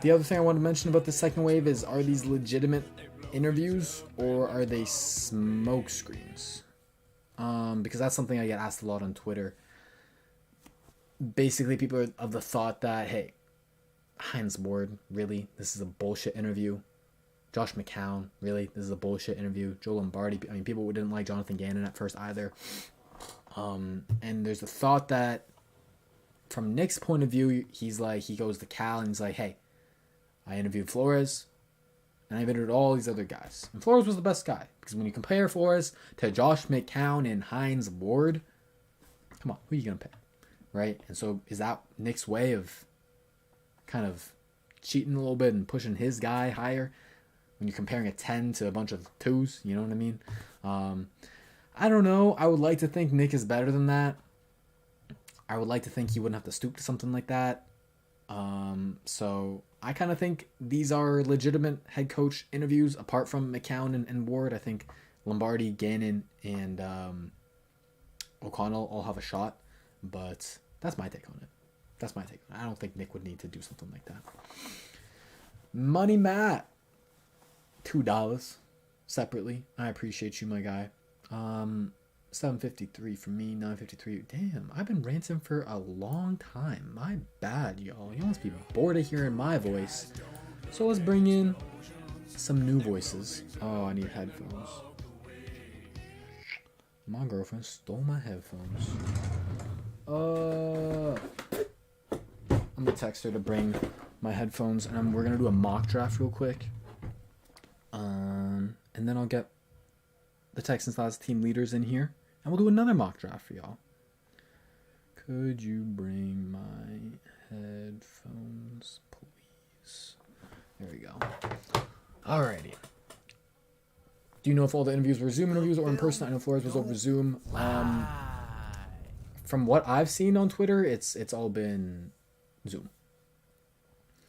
The other thing I want to mention about the second wave is, are these legitimate interviews or are they smoke screens? Because that's something I get asked a lot on Twitter. Basically, people are of the thought that, hey, Hines Ward, really? This is a bullshit interview. Josh McCown, really? This is a bullshit interview. Joe Lombardi, people didn't like Jonathan Gannon at first either. And there's a thought that from Nick's point of view, he goes to Cal and he's like, hey, I interviewed Flores and I interviewed all these other guys. And Flores was the best guy because when you compare Flores to Josh McCown and Hines Ward, come on, who are you going to pick? right? And so is that Nick's way of kind of cheating a little bit and pushing his guy higher when you're comparing a 10 to a bunch of 2s? You know what I mean? I don't know. I would like to think Nick is better than that. I would like to think he wouldn't have to stoop to something like that. So I kind of think these are legitimate head coach interviews apart from McCown and Ward. I think Lombardi, Gannon, and O'Connell all have a shot, but that's my take on it. I don't think Nick would need to do something like that. Money Matt, $2 separately. I appreciate you, my guy. $7.53 for me, $9.53. Damn, I've been ranting for a long time. My bad, y'all. You must be bored of hearing my voice. So let's bring in some new voices. Oh, I need headphones. My girlfriend stole my headphones. I'm gonna text her to bring my headphones, and we're gonna do a mock draft real quick. And then I'll get the Texans last team leaders in here, and we'll do another mock draft for y'all. Could you bring my headphones, please? There we go. Alrighty. Do you know if all the interviews were Zoom interviews or in person? I know Flores was over Zoom. From what I've seen on Twitter, it's all been Zoom.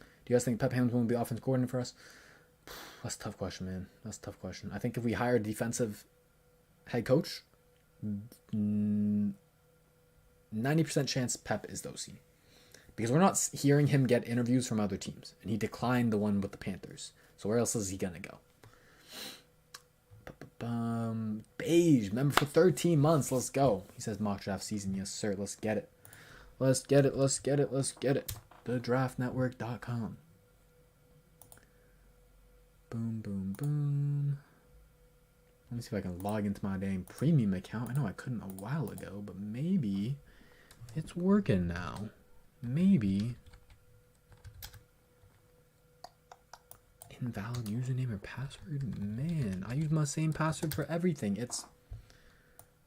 Do you guys think Pep Hamilton will be offensive coordinator for us? That's a tough question, man. That's a tough question. I think if we hire a defensive head coach, 90% chance Pep is the OC. Because we're not hearing him get interviews from other teams. And he declined the one with the Panthers. So where else is he going to go? Beige, member for 13 months. Let's go. He says mock draft season. Yes, sir. Let's get it. Let's get it. TheDraftNetwork.com. Boom, boom, boom. Let me see if I can log into my dang premium account. I know I couldn't a while ago, but maybe it's working now. Maybe. Invalid username or password? Man, I use my same password for everything.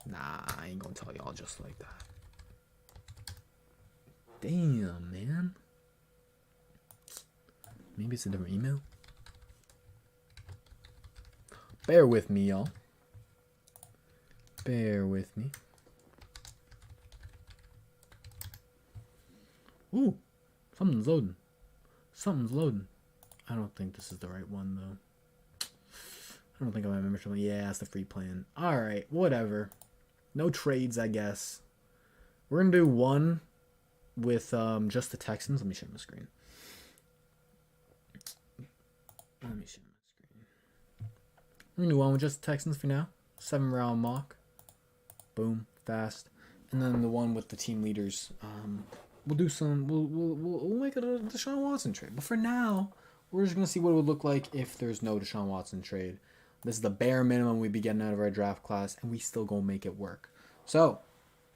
Nah, I ain't gonna tell y'all just like that. Damn, man. Maybe it's a different email. Bear with me, y'all. Bear with me. Ooh, something's loading. I don't think this is the right one, though. I don't think I remember something. Yeah, that's the free plan. Alright, whatever. No trades, I guess. We're going to do one with just the Texans. Let me share my screen. We're going to do one with just the Texans for now. 7-round mock. Boom, fast. And then the one with the team leaders. We'll do some. We'll make it a Deshaun Watson trade. But for now, we're just gonna see what it would look like if there's no Deshaun Watson trade. This is the bare minimum we'd be getting out of our draft class, and we still gonna make it work. So,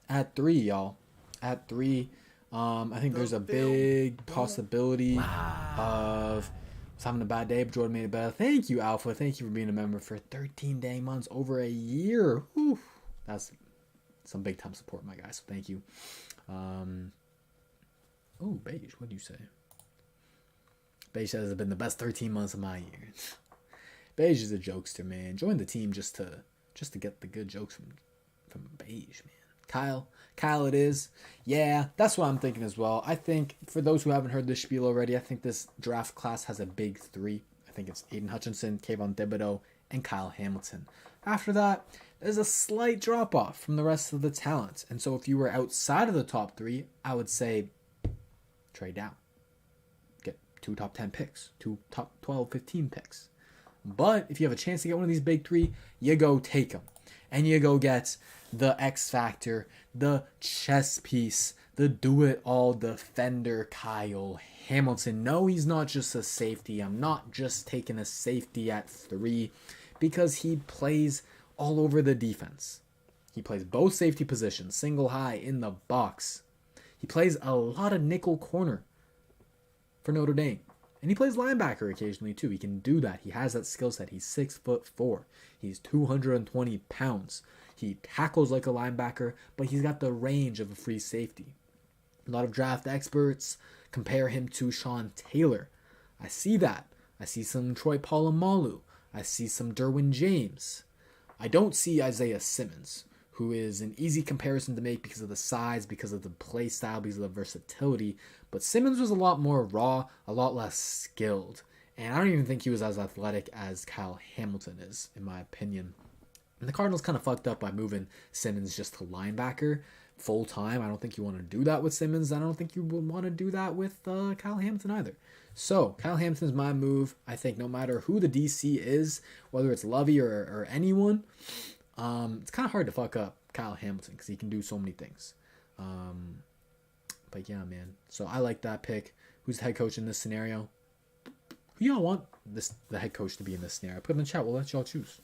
at 3, y'all. At 3, I think there's a big possibility of having a bad day, but Jordan made it better. Thank you, Alpha. Thank you for being a member for 13 dang months, over a year. Whew. That's some big time support, my guys. So thank you. Oh, Beige, what do you say? Beige says it's been the best 13 months of my year. Beige is a jokester, man. Join the team just to get the good jokes from Beige, man. Kyle it is. Yeah, that's what I'm thinking as well. I think, for those who haven't heard this spiel already, I think this draft class has a big 3. I think it's Aiden Hutchinson, Kayvon Thibodeau, and Kyle Hamilton. After that, there's a slight drop-off from the rest of the talent. And so if you were outside of the top 3, I would say trade down. Get 2 top 10 picks, 2 top 12, 15 picks. But if you have a chance to get one of these big 3, you go take them. And you go get the X Factor, the chess piece, the do-it-all defender, Kyle Hamilton. No, he's not just a safety. I'm not just taking a safety at 3 because he plays all over the defense. He plays both safety positions, single high in the box. He plays a lot of nickel corner for Notre Dame. And he plays linebacker occasionally too. He can do that. He has that skill set. He's 6'4". He's 220 pounds. He tackles like a linebacker, but he's got the range of a free safety. A lot of draft experts compare him to Sean Taylor. I see that. I see some Troy Polamalu. I see some Derwin James. I don't see Isaiah Simmons, who is an easy comparison to make because of the size, because of the play style, because of the versatility. But Simmons was a lot more raw, a lot less skilled. And I don't even think he was as athletic as Kyle Hamilton is, in my opinion. And the Cardinals kind of fucked up by moving Simmons just to linebacker full time. I don't think you want to do that with Simmons. I don't think you would want to do that with Kyle Hamilton either. So Kyle Hamilton's my move. I think no matter who the DC is, whether it's Lovey or anyone, it's kind of hard to fuck up Kyle Hamilton because he can do so many things. But yeah, man. So I like that pick. Who's the head coach in this scenario? Who y'all want the head coach to be in this scenario? Put in the chat. We'll let y'all choose.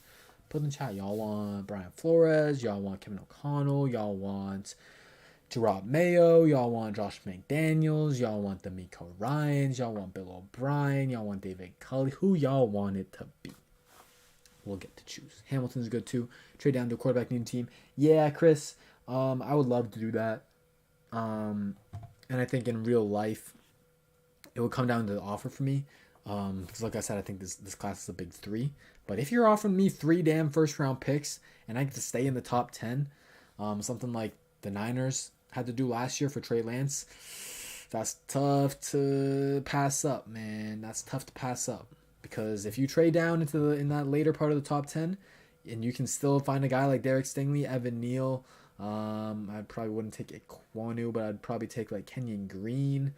Put in the chat. Y'all want Brian Flores. Y'all want Kevin O'Connell. Y'all want Gerard Mayo. Y'all want Josh McDaniels. Y'all want D'Amico Ryans. Y'all want Bill O'Brien. Y'all want David Culley. Who y'all want it to be? We'll get to choose. Hamilton's good too. Trade down to a quarterback needing team. Yeah, Chris. I would love to do that. And I think in real life, it would come down to the offer for me. Because like I said, I think this class is a big 3. But if you're offering me 3 damn first round picks and I get to stay in the top 10, something like the Niners had to do last year for Trey Lance, that's tough to pass up, man. That's tough to pass up. Because if you trade down in that later part of the top 10, and you can still find a guy like Derek Stingley, Evan Neal, I probably wouldn't take Ekwonu, but I'd probably take like Kenyon Green.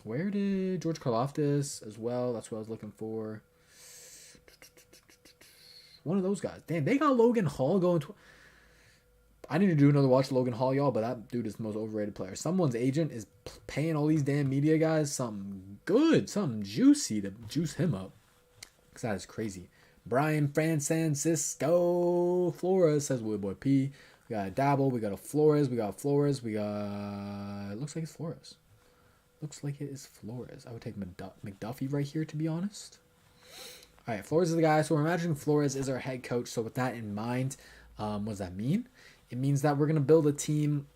Where did George Karlaftis as well? That's what I was looking for. One of those guys. Damn, they got Logan Hall going. I need to do another watch Logan Hall, y'all, but that dude is the most overrated player. Someone's agent is paying all these damn media guys something good, something juicy to juice him up. Because that is crazy. Brian Francisco Flores, says Wood Boy P. We got a Dabble. We got a Flores. We got... It looks like it's Flores. Looks like it is Flores. I would take McDuffie right here, to be honest. All right, Flores is the guy. So we're imagining Flores is our head coach. So with that in mind, what does that mean? It means that we're going to build a team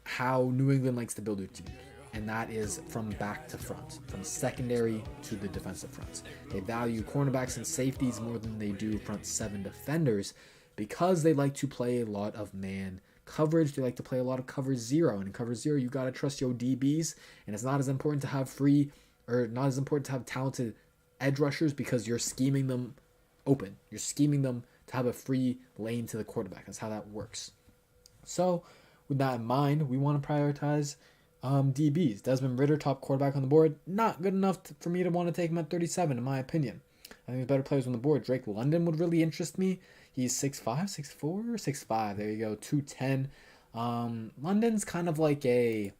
how New England likes to build their team. And that is from back to front, from secondary to the defensive front. They value cornerbacks and safeties more than they do front 7 defenders because they like to play a lot of man coverage. They like to play a lot of cover 0, and in cover 0 you got to trust your DBs, and it's not as important to have not as important to have talented edge rushers because you're scheming them open. You're scheming them to have a free lane to the quarterback. That's how that works. So with that in mind, we want to prioritize DBs. Desmond Ridder, top quarterback on the board, not good enough for me to want to take him at 37 in my opinion. I think there's better players on the board. Drake London would really interest me. He's 6'5", 6'4", 6'5". There you go, 210. London's kind of like I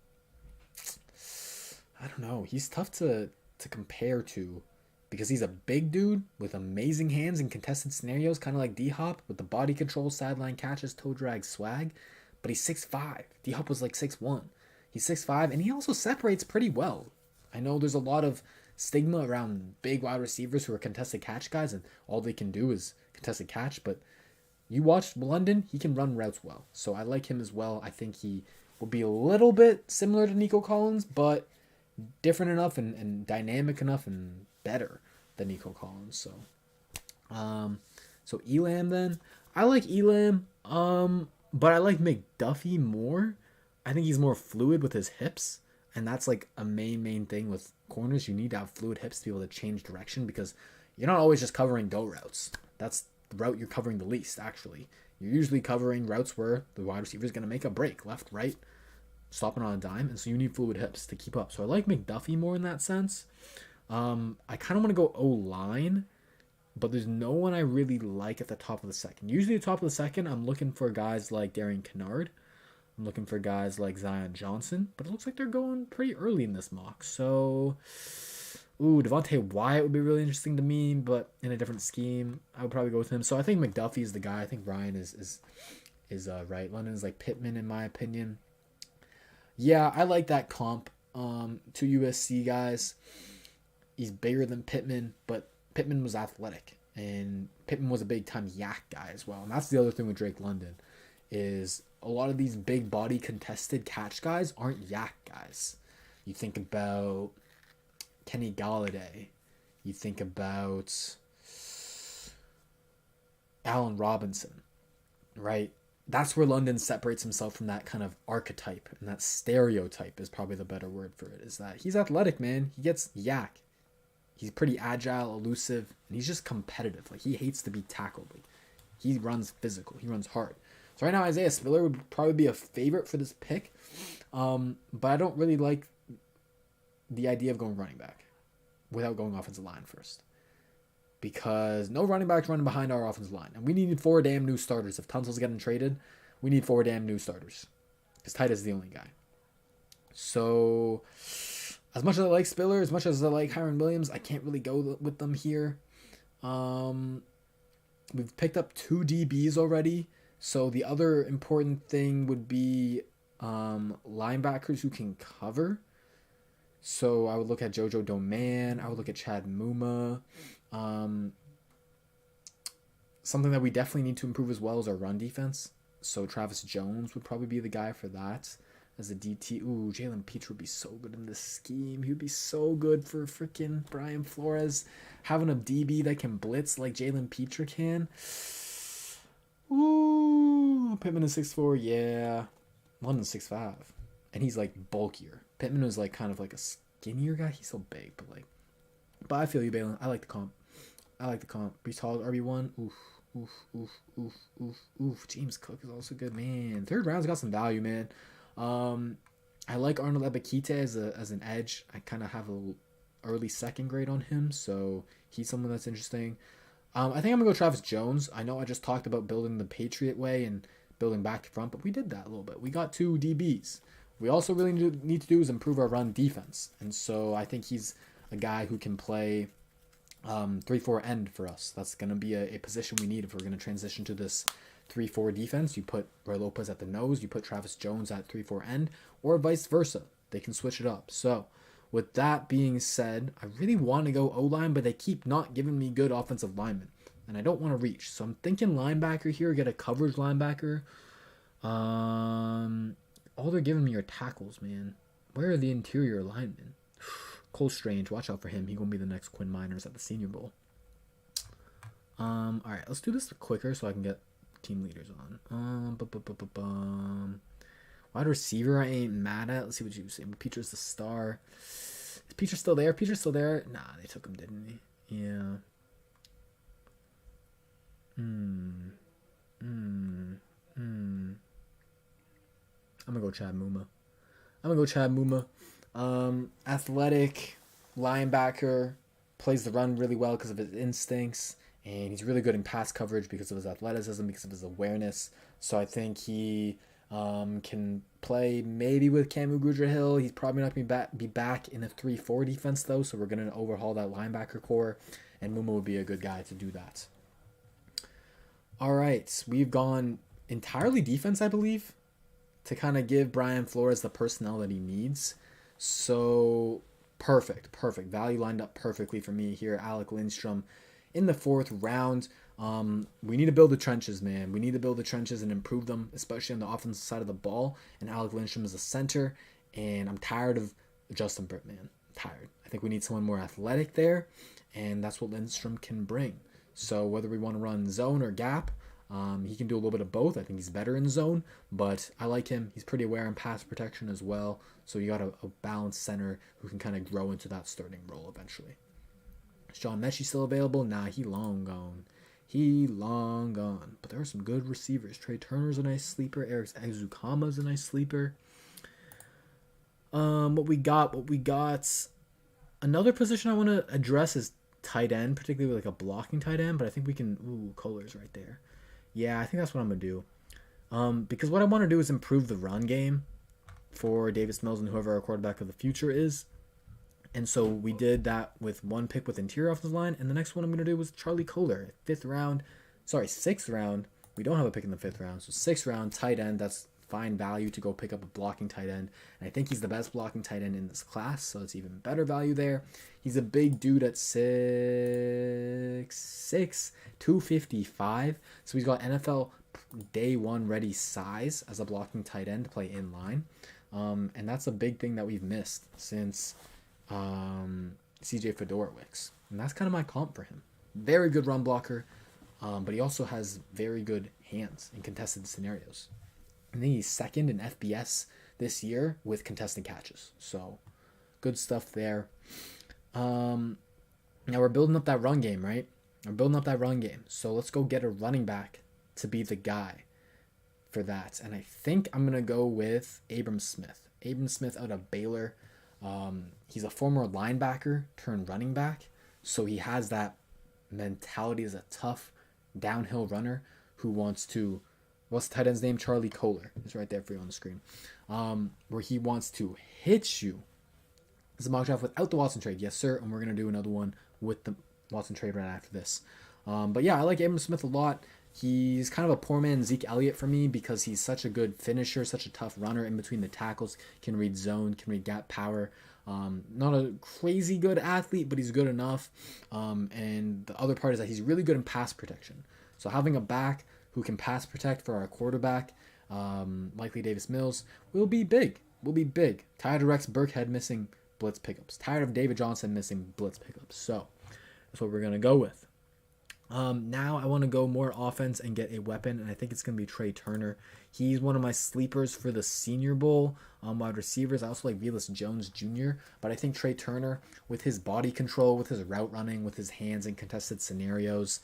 don't know. He's tough to compare to because he's a big dude with amazing hands in contested scenarios, kind of like D-Hop with the body control, sideline catches, toe drag swag. But he's 6'5". D-Hop was like 6'1". He's 6'5", and he also separates pretty well. I know there's a lot of stigma around big wide receivers who are contested catch guys, and all they can do is contested catch, but you watch London, he can run routes well. So I like him as well. I think he will be a little bit similar to Nico Collins, but different enough and dynamic enough and better than Nico Collins. So Elam then. I like Elam, but I like McDuffie more. I think he's more fluid with his hips, and that's like a main thing with corners. You need to have fluid hips to be able to change direction because you're not always just covering go routes. That's the route you're covering the least, actually. You're usually covering routes where the wide receiver is going to make a break, left, right, stopping on a dime, and so you need fluid hips to keep up. So I like McDuffie more in that sense. I kind of want to go O-line, but there's no one I really like at the top of the second. Usually at the top of the second, I'm looking for guys like Darian Kennard. I'm looking for guys like Zion Johnson, but it looks like they're going pretty early in this mock. So, Devontae Wyatt would be really interesting to me, but in a different scheme, I would probably go with him. So I think McDuffie is the guy. I think Ryan is right. London's like Pittman in my opinion. Yeah, I like that comp. Two USC guys. He's bigger than Pittman, but Pittman was athletic, and Pittman was a big time yak guy as well. And that's the other thing with Drake London is a lot of these big body contested catch guys aren't yak guys. You think about Kenny Galladay. You think about Allen Robinson, right? That's where London separates himself from that kind of archetype, and that stereotype is probably the better word for it, is that he's athletic, man. He gets yak. He's pretty agile, elusive, and he's just competitive. Like, he hates to be tackled. Like, he runs physical. He runs hard. So right now, Isaiah Spiller would probably be a favorite for this pick, but I don't really like the idea of going running back without going offensive line first. Because no running backs running behind our offensive line. And we need 4 damn new starters. If Tunsil's getting traded, we need 4 damn new starters. Because Titus is the only guy. So, as much as I like Spiller, as much as I like Hiram Williams, I can't really go with them here. We've picked up 2 DBs already. So, the other important thing would be linebackers who can cover. So, I would look at Jojo Doman. I would look at Chad Muma. Something that we definitely need to improve as well is our run defense. So Travis Jones would probably be the guy for that as a DT. Ooh, Jalen Peach would be so good in this scheme. He would be so good for freaking Brian Flores. Having a DB that can blitz like Jalen Peach can. Ooh, Pittman is 6'4", yeah. London's 6'5", and he's like bulkier. Pittman was like kind of like a skinnier guy. He's so big, but I feel you, Balin. I like the comp. Brees Hall, RB1. Oof. James Cook is also good, man. 3rd round's got some value, man. I like Arnold Ebiketie as an edge. I kind of have a little early 2nd grade on him, so he's someone that's interesting. I think I'm gonna go Travis Jones. I know I just talked about building the Patriot way and building back to front, but we did that a little bit. We got 2 DBs. We also really need to do is improve our run defense, and so I think he's a guy who can play 3-4 end for us. That's going to be a position we need if we're going to transition to this 3-4 defense. You put Roy Lopez at the nose, you put Travis Jones at 3-4 end, or vice versa. They can switch it up. So, with that being said, I really want to go O-line, but they keep not giving me good offensive linemen, and I don't want to reach. So I'm thinking linebacker here, get a coverage linebacker. All they're giving me are tackles, man. Where are the interior linemen? Cole Strange, watch out for him. He's going to be the next Quinn Miners at the Senior Bowl. Alright, let's do this quicker so I can get team leaders on. Wide receiver, I ain't mad at. Let's see what you say. Peter's the star. Is Peter still there? Nah, they took him, didn't they? Yeah. I'm going to go Chad Muma. Athletic, linebacker, plays the run really well because of his instincts, and he's really good in pass coverage because of his athleticism, because of his awareness. So I think he can play maybe with Camu Gudra-Hill. He's probably not going to be back in a 3-4 defense, though, so we're going to overhaul that linebacker core, and Muma would be a good guy to do that. All right, we've gone entirely defense, I believe, to kind of give Brian Flores the personnel that he needs. So perfect. Value lined up perfectly for me here. Alec Lindstrom in the 4th round. We need to build the trenches, man. We need to build the trenches and improve them, especially on the offensive side of the ball. And Alec Lindstrom is a center, and I'm tired of Justin Britt, man. I'm tired. I think we need someone more athletic there, and that's what Lindstrom can bring. So whether we want to run zone or gap, he can do a little bit of both. I think he's better in zone, but I like him. He's pretty aware in pass protection as well. So you got a balanced center who can kind of grow into that starting role eventually. Is John Mechie still available? Nah, he long gone. But there are some good receivers. Trey Turner's a nice sleeper. Eric Azukama's a nice sleeper. What we got? Another position I want to address is tight end, particularly like a blocking tight end, but I think we can... Ooh, Kohler's right there. Yeah, I think that's what I'm going to do. Because what I want to do is improve the run game for Davis Mills and whoever our quarterback of the future is. And so we did that with 1 pick with interior offensive line. And the next one I'm going to do was Charlie Kohler. 6th round. We don't have a pick in the 5th round. So 6th round, tight end. That's fine value to go pick up a blocking tight end. And I think he's the best blocking tight end in this class. So it's even better value there. He's a big dude at 6'6", 255. So he's got NFL day one ready size as a blocking tight end to play in line. And that's a big thing that we've missed since CJ Fedorowicz. And that's kind of my comp for him. Very good run blocker, but he also has very good hands in contested scenarios. I think he's second in FBS this year with contested catches. So good stuff there. Now we're building up that run game, right? We're building up that run game. So let's go get a running back to be the guy for that. And I think I'm going to go with Abram Smith. Abram Smith out of Baylor. He's a former linebacker turned running back. So he has that mentality as a tough downhill runner who wants to, what's the tight end's name? Charlie Kohler. It's right there for you on the screen. Where he wants to hit you. This is a mock draft without the Watson trade. Yes, sir. And we're going to do another one with the Watson trade right after this. But yeah, I like Abram Smith a lot. He's kind of a poor man Zeke Elliott for me because he's such a good finisher, such a tough runner in between the tackles, can read zone, can read gap power. Not a crazy good athlete, but he's good enough. And the other part is that he's really good in pass protection. So having a back who can pass protect for our quarterback, likely Davis Mills, will be big. Will be big. Tired of Rex Burkhead missing blitz pickups. Tired of David Johnson missing blitz pickups. So that's what we're going to go with. Now I want to go more offense and get a weapon, and I think it's going to be Trey Turner. He's one of my sleepers for the Senior Bowl wide receivers. I also like Velus Jones Jr., but I think Trey Turner, with his body control, with his route running, with his hands in contested scenarios,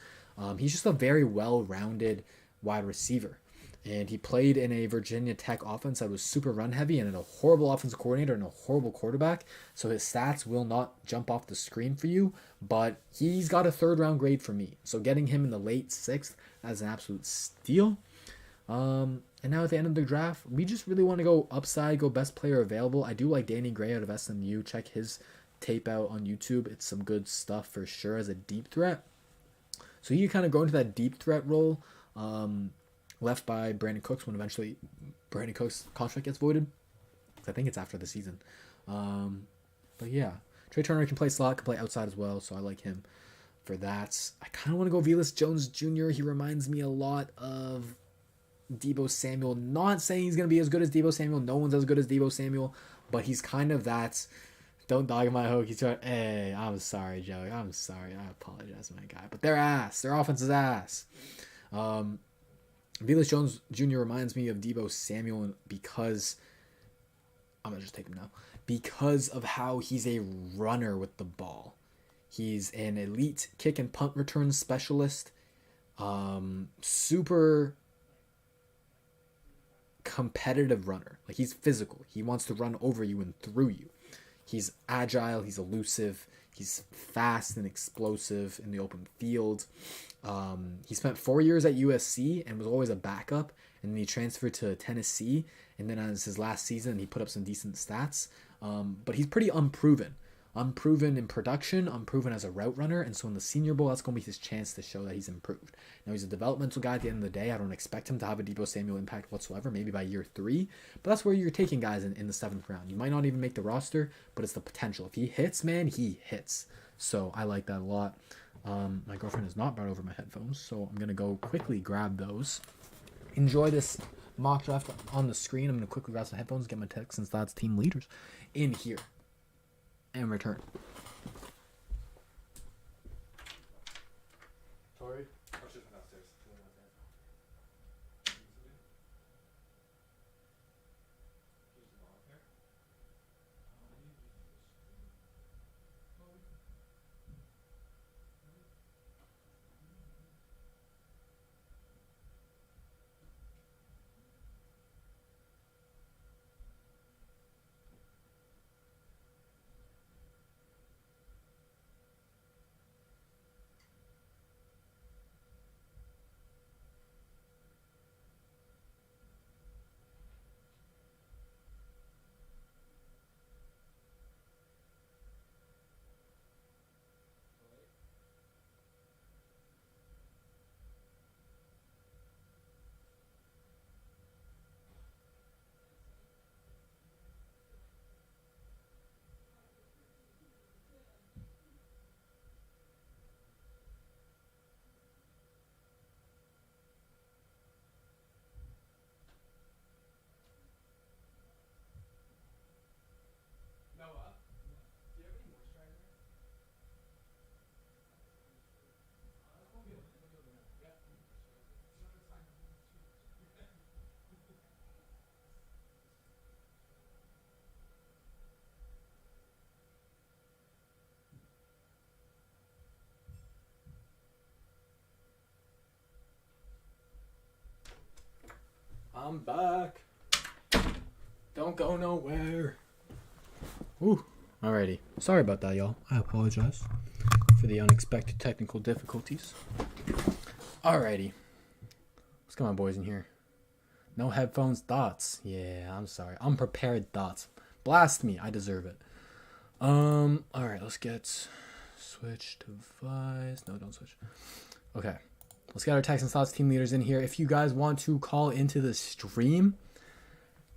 he's just a very well-rounded wide receiver. And he played in a Virginia Tech offense that was super run heavy and had a horrible offensive coordinator and a horrible quarterback. So his stats will not jump off the screen for you, but he's got a 3rd round grade for me. So getting him in the late 6th as an absolute steal. And now at the end of the draft, we just really want to go upside, go best player available. I do like Danny Gray out of SMU. Check his tape out on YouTube. It's some good stuff for sure as a deep threat. So you kind of go into that deep threat role. Left by Brandon Cooks when eventually Brandon Cooks' contract gets voided. I think it's after the season. But yeah, Trey Turner can play slot, can play outside as well, so I like him for that. I kind of want to go Velus Jones Jr. He reminds me a lot of Deebo Samuel. Not saying he's going to be as good as Deebo Samuel. No one's as good as Deebo Samuel, but he's kind of that. Don't dog my hook. He's trying. Hey, I'm sorry, Joey. I'm sorry. I apologize, my guy. But they're ass. Their offense is ass. Velus Jones Jr. reminds me of Deebo Samuel because I'm going to just take him now. Because of how he's a runner with the ball. He's an elite kick and punt return specialist. Super competitive runner. Like, he's physical. He wants to run over you and through you. He's agile. He's elusive. He's fast and explosive in the open field. He spent 4 years at USC and was always a backup. And then he transferred to Tennessee. And then as his last season, he put up some decent stats. But he's pretty unproven. Unproven in production, unproven as a route runner. And so in the Senior Bowl, that's going to be his chance to show that he's improved. Now, he's a developmental guy at the end of the day. I don't expect him to have a Deebo Samuel impact whatsoever, maybe by year 3. But that's where you're taking guys in the 7th round. You might not even make the roster, but it's the potential. If he hits, man, he hits. So I like that a lot. My girlfriend has not brought over my headphones, so I'm going to go quickly grab those. Enjoy this mock draft on the screen. I'm going to quickly grab some headphones, get my Texans Thoughts team leaders in here, and return. Tori? I'm back. Don't go nowhere. Woo. Alrighty. Sorry about that, y'all. I apologize for the unexpected technical difficulties. Alrighty. What's going on, boys, in here? No headphones, thoughts. Yeah, I'm sorry. Unprepared thoughts. Blast me. I deserve it. Alright, let's get switch device. No, don't switch. Okay. Let's get our Texans Thoughts team leaders in here. If you guys want to call into the stream,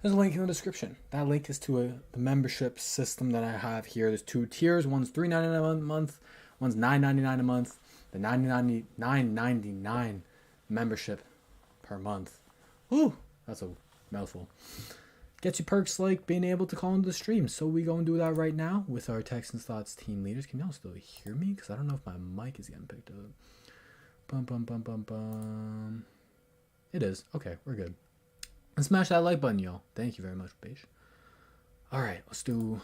there's a link in the description. That link is to the membership system that I have here. There's 2 tiers. One's $3.99 a month. One's $9.99 a month. The $9.99 membership per month. Ooh, that's a mouthful. Gets you perks like being able to call into the stream. So we go and do that right now with our Texans Thoughts team leaders. Can y'all still hear me? Because I don't know if my mic is getting picked up. Bum, bum, bum, bum, bum. It is. Okay, we're good. And smash that like button, y'all. Thank you very much, Paige. Alright, let's do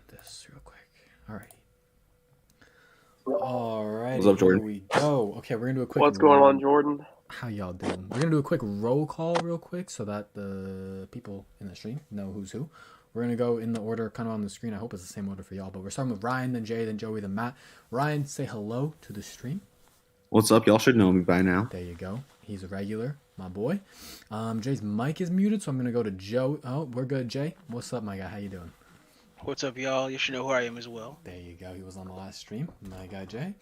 this real quick. Alright, What's up, Jordan? here we go. Okay, we're going to do a quick... What's going on, Jordan? How y'all doing? We're going to do a quick roll call real quick so that the people in the stream know who's who. We're going to go in the order kind of on the screen. I hope it's the same order for y'all, but we're starting with Ryan, then Jay, then Joey, then Matt. Ryan, say hello to the stream. What's up? Y'all should know me by now. There you go. He's a regular, my boy. Jay's mic is muted, so I'm going to go to Joe. Oh, we're good, Jay. What's up, my guy? How you doing? What's up, y'all? You should know who I am as well. There you go. He was on the last stream. My guy, Jay.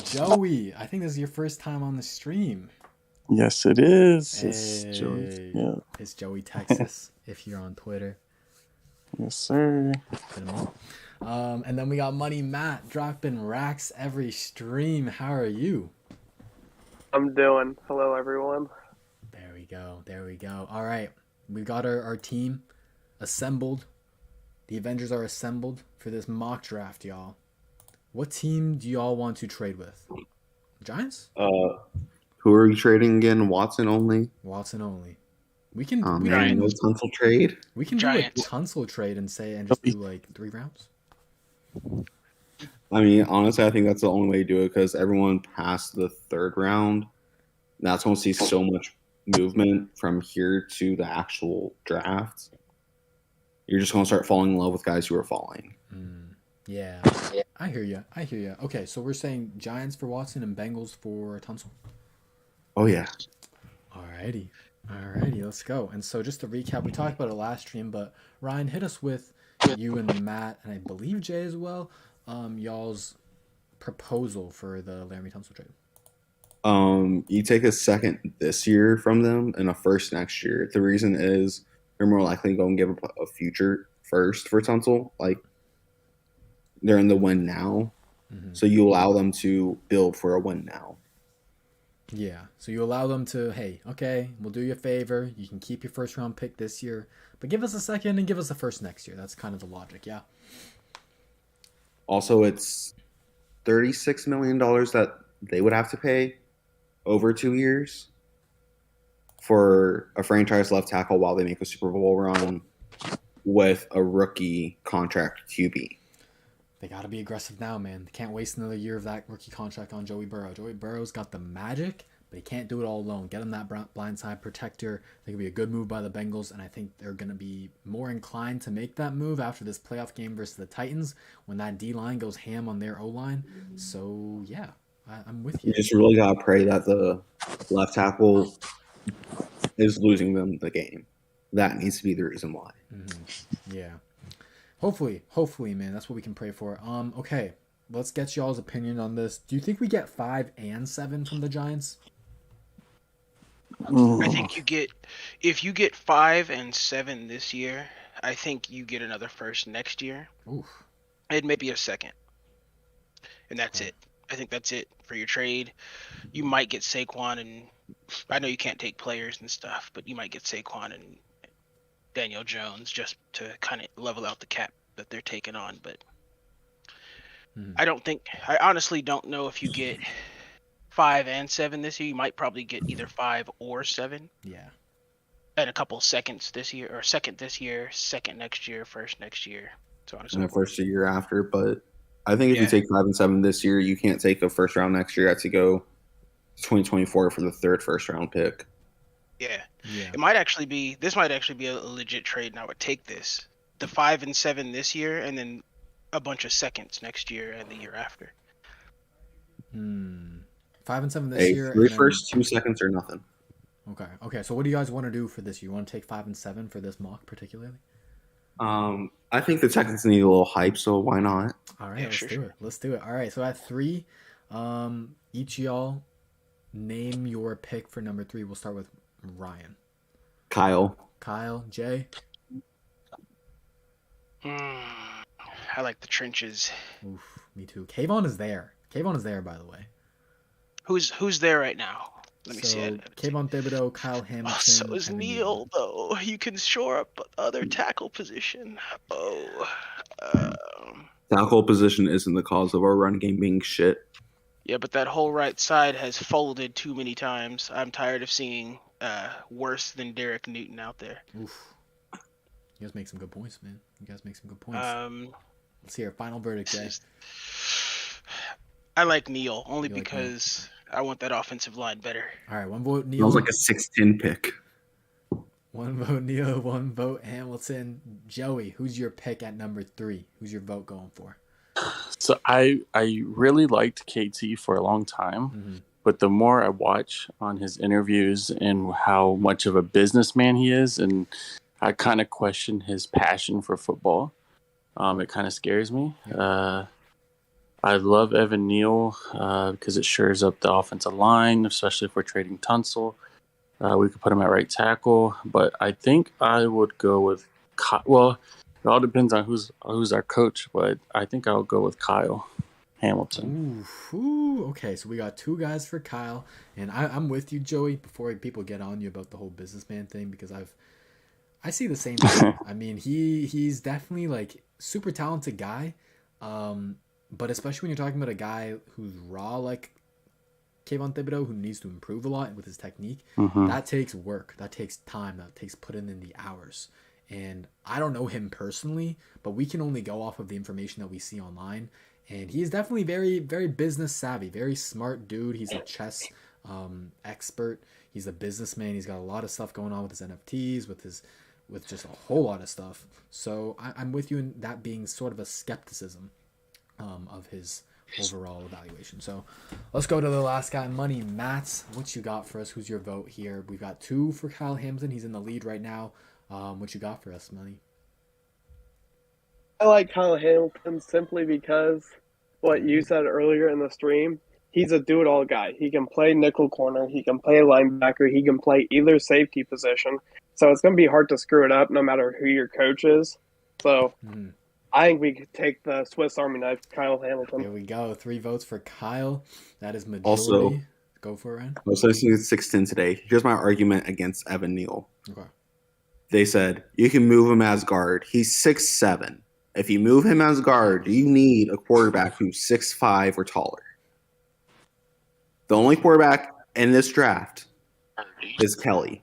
Joey, I think this is your first time on the stream. Yes, it is. Hey, It's Joey. Yeah. It's Joey Texas, if you're on Twitter. Yes, sir. Hit him up. And then we got Money Matt dropping racks every stream. How are you? I'm doing. Hello, everyone. There we go. There we go. All right. We got our team assembled. The Avengers are assembled for this mock draft, y'all. What team do y'all want to trade with? Giants? Who are you trading again? Watson only? Watson only. We can No Giants. Tunsil trade? we can do Giants. a Tunsil trade and just do like 3 rounds. I mean, honestly, I think that's the only way to do it because everyone past the 3rd round, that's when we see so much movement from here to the actual draft. You're just going to start falling in love with guys who are falling. Yeah. I hear you. Okay, so we're saying Giants for Watson and Bengals for Tunsil. Oh, yeah. Alrighty, let's go. And so just to recap, we talked about it last stream, but Ryan, hit us with you and Matt, and I believe Jay as well, y'all's proposal for the Laramie Tunsil trade. You take a second this year from them and a first next year. The reason is they're more likely to go and give up a future first for Tunsil. Like, they're in the win now. Mm-hmm. So you allow them to build for a win now. Yeah, so you allow them to, hey, okay, we'll do you a favor. You can keep your first round pick this year, but give us a second and give us a first next year. That's kind of the logic, yeah. Also, it's $36 million that they would have to pay over 2 years for a franchise left tackle while they make a Super Bowl run with a rookie contract QB. They got to be aggressive now, man. They can't waste another year of that rookie contract on Joey Burrow. Joey Burrow's got the magic, but he can't do it all alone. Get him that blindside protector. I think it'll be a good move by the Bengals, and I think they're going to be more inclined to make that move after this playoff game versus the Titans when that D-line goes ham on their O-line. So, yeah, I'm with you. You just really got to pray that the left tackle is losing them the game. That needs to be the reason why. Mm-hmm. Yeah. Hopefully, man. That's what we can pray for. Okay, let's get y'all's opinion on this. Do you think we get 5 and 7 from the Giants? I think if you get 5 and 7 this year, I think you get another first next year. Oof. And maybe a second. And that's it. I think that's it for your trade. You might get Saquon, and I know you can't take players and stuff, but you might get Saquon and Daniel Jones just to kind of level out the cap that they're taking on. But I honestly don't know if you get 5 and 7 this year. You might probably get either 5 or 7. Yeah. And a couple seconds this year, or second this year, second next year, first next year. So on and so And the forth. first a year after. But I think if you take 5 and 7 this year, you can't take a first round next year. You have to go 2024 for the 3rd first round pick. Yeah. Yeah. It might actually be. This might actually be a legit trade, and I would take this. The 5 and 7 this year, and then a bunch of seconds next year and the year after. 5 and 7 this Hey, year, 3 and then first, 2 seconds, or nothing. okay. So what do you guys want to do for this? You want to take 5 and 7 for this mock particularly? I think the Texans need a little hype, so why not? All right, Yeah, let's sure, do sure. it. Let's do it. All right, so at 3, each of y'all name your pick for number 3. We'll start with Ryan. Kyle. Kyle, Jay. I like the trenches. Oof, me too. Kayvon is there. Kayvon is there, by the way. Who's there right now? Let me see. So Kayvon Thibodeau, Kyle Oh, Hamilton. so is Evan Neal though. You can shore up other tackle position. Tackle position isn't the cause of our run game being shit. Yeah, but that whole right side has folded too many times. I'm tired of seeing worse than Derek Newton out there. Oof. You guys make some good points, man. You guys make some good points. Let's hear final verdict, Jay. I like Neal only You like because I want that offensive line better. All right, 1 vote It Neal. was like a 6'10" pick. 1 vote Neal, 1 vote Hamilton. Joey, who's your pick at number 3? Who's your vote going for? So I really liked KT for a long time, but the more I watch on his interviews and how much of a businessman he is, and I kind of question his passion for football. It kind of scares me. I love Evan Neal because it shores up the offensive line, especially if we're trading Tunsil. We could put him at right tackle, but I think I would go with well, it all depends on who's our coach, but I think I'll go with Kyle Hamilton. Ooh, okay, so we got 2 guys for Kyle, and I'm with you, Joey. Before people get on you about the whole businessman thing, because I see the same thing. I mean, he's definitely like super talented guy, but especially when you're talking about a guy who's raw like Kayvon Thibodeau, who needs to improve a lot with his technique, that takes work, that takes time, that takes putting in the hours. And I don't know him personally, but we can only go off of the information that we see online. And he is definitely very, very business savvy, very smart dude. He's a chess expert. He's a businessman. He's got a lot of stuff going on with his NFTs, with just a whole lot of stuff. So I'm with you in that being sort of a skepticism of his overall evaluation. So let's go to the last guy, Money. Matt, what you got for us? Who's your vote here? We've got 2 for Kyle Hamilton. He's in the lead right now. What you got for us, Money? I like Kyle Hamilton simply because what you said earlier in the stream, he's a do-it-all guy. He can play nickel corner, he can play linebacker, he can play either safety position. So it's going to be hard to screw it up no matter who your coach is. So I think we could take the Swiss Army knife, Kyle Hamilton. Here we go. 3 votes for Kyle. That is majority. Also, go for it, Ryan. I was listening to 6'10" today. Here's my argument against Evan Neal. Okay. They said, you can move him as guard. He's 6'7". If you move him as guard, you need a quarterback who's 6'5" or taller. The only quarterback in this draft is Kelly,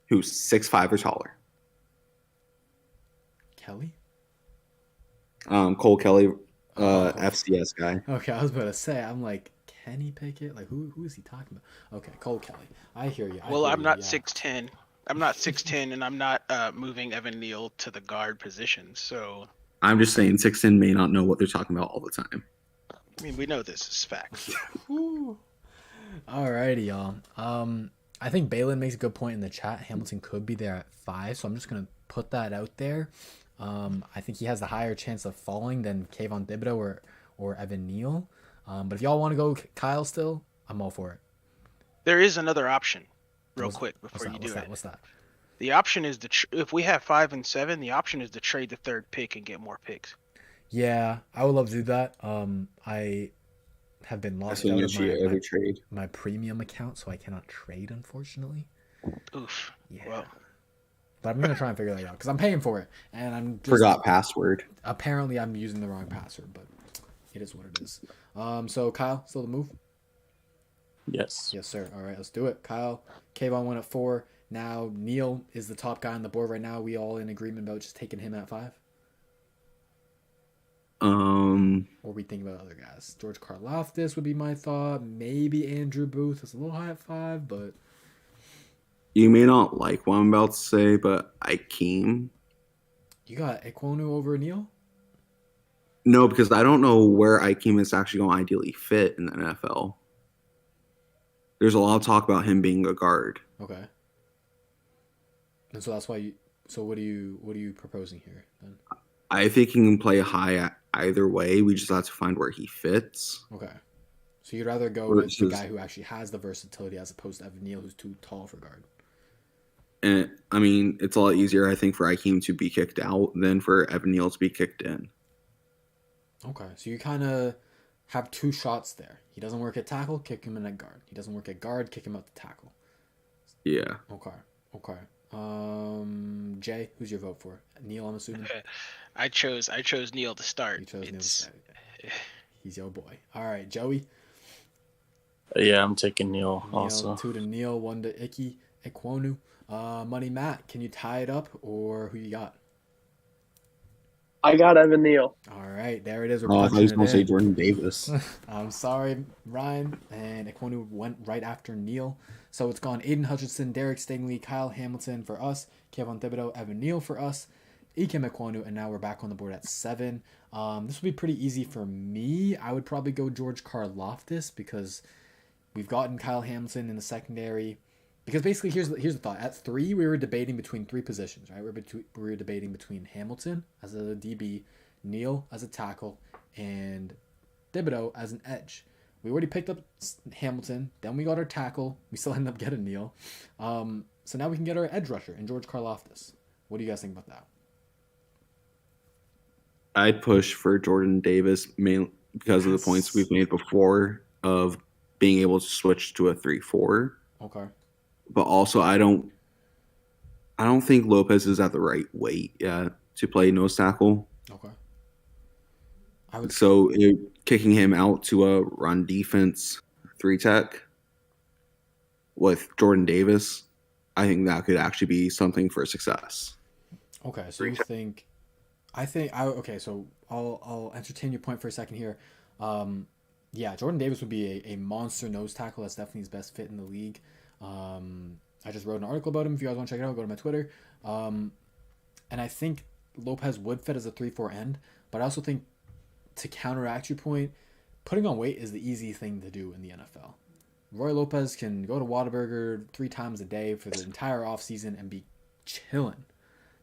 who's 6'5" or taller. Kelly? Cole Kelly, FCS guy. Okay, I was about to say, I'm like, Kenny Pickett? Like, who is he talking about? Okay, Cole Kelly. I hear you. Well, I'm not 6'10". I'm not 6'10", and I'm not moving Evan Neal to the guard position. So I'm just saying 6'10" may not know what they're talking about all the time. I mean, we know this is facts. Alrighty, y'all. I think Balin makes a good point in the chat. Hamilton could be there at 5, so I'm just gonna put that out there. I think he has the higher chance of falling than Kayvon Thibodeau or Evan Neal. But if y'all want to go Kyle still, I'm all for it. There is another option, real quick, before you do it. What's that? The option is if we have 5 and 7, the option is to trade the 3rd pick and get more picks. Yeah, I would love to do that. I have been lost out of my premium account, so I cannot trade, unfortunately. Oof. Yeah. Well, but I'm gonna try and figure that out because I'm paying for it, and I'm just, forgot password. Apparently, I'm using the wrong password, but it is what it is. So Kyle, still the move? Yes. Yes, sir. All right, let's do it. Kyle, Kayvon went at 4. Now Neal is the top guy on the board right now. We all in agreement about just taking him at 5? Or we think about other guys. George Karlaftis would be my thought. Maybe Andrew Booth is a little high at 5, but You may not like what I'm about to say, but Ikeem. You got Ekwonu over Neal? No, because I don't know where Ikeem is actually going to ideally fit in the NFL. There's a lot of talk about him being a guard. Okay. And so that's why you. So what are you proposing here then? I think he can play high either way. We just have to find where he fits. Okay. So you'd rather go with the guy who actually has the versatility as opposed to Evan Neal, who's too tall for guard. And I mean, it's a lot easier, I think, for Ikeem to be kicked out than for Evan Neal to be kicked in. Okay, so you kind of have two shots there. He doesn't work at tackle, kick him in at guard. He doesn't work at guard, kick him out to tackle. Yeah. Okay. Jay, who's your vote for? Neal, I'm assuming. I chose Neal to start. You chose Neal to start. He's your boy. All right, Joey. Yeah, I'm taking Neal also. 2 to Neal, 1 to Ekwonu. Money Matt, can you tie it up, or who you got? I got Evan Neal. All right, there it is. I thought he was going to say Jordan Davis. I'm sorry, Ryan. And Ekwonu went right after Neal. So it's gone Aiden Hutchinson, Derek Stingley, Kyle Hamilton for us, Kevin Thibodeau, Evan Neal for us, Ikem Ekwonu, and now we're back on the board at 7. This would be pretty easy for me. I would probably go George Karlaftis because we've gotten Kyle Hamilton in the secondary. Because basically, here's the thought. At 3, we were debating between 3 positions, right? We were debating between Hamilton as a DB, Neal as a tackle, and Thibodeau as an edge. We already picked up Hamilton. Then we got our tackle. We still ended up getting Neal. So now we can get our edge rusher in George Karlaftis. What do you guys think about that? I'd push for Jordan Davis mainly because of the points we've made before of being able to switch to a 3-4. Okay. But also, I don't think Lopez is at the right weight yet to play nose tackle. Okay. Kicking him out to a run defense 3-tech with Jordan Davis, I think that could actually be something for success. Okay, so you think? Okay, so I'll entertain your point for a second here. Yeah, Jordan Davis would be a monster nose tackle. That's definitely his best fit in the league. I just wrote an article about him. If you guys want to check it out, go to my Twitter. And I think Lopez would fit as a 3-4 end, but I also think to counteract your point, putting on weight is the easy thing to do in the NFL. Roy Lopez can go to Whataburger 3 times a day for the entire offseason and be chilling.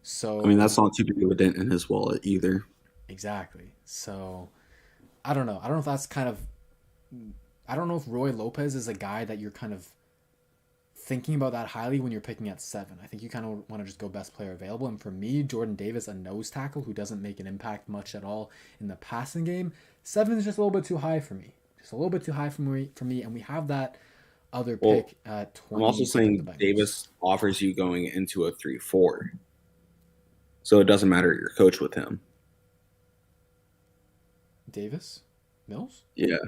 So I mean, that's not too big of a dent in his wallet either. Exactly. So I don't know. I don't know if that's kind of. I don't know if Roy Lopez is a guy that you're kind of thinking about that highly when you're picking at 7. I think you kind of want to just go best player available. And for me, Jordan Davis, a nose tackle who doesn't make an impact much at all in the passing game, 7 is just a little bit too high for me. Just a little bit too high for me. And we have that other pick at 20. I'm also saying Davis offers you going into a 3-4. So it doesn't matter your coach with him. Davis? Mills? Yeah.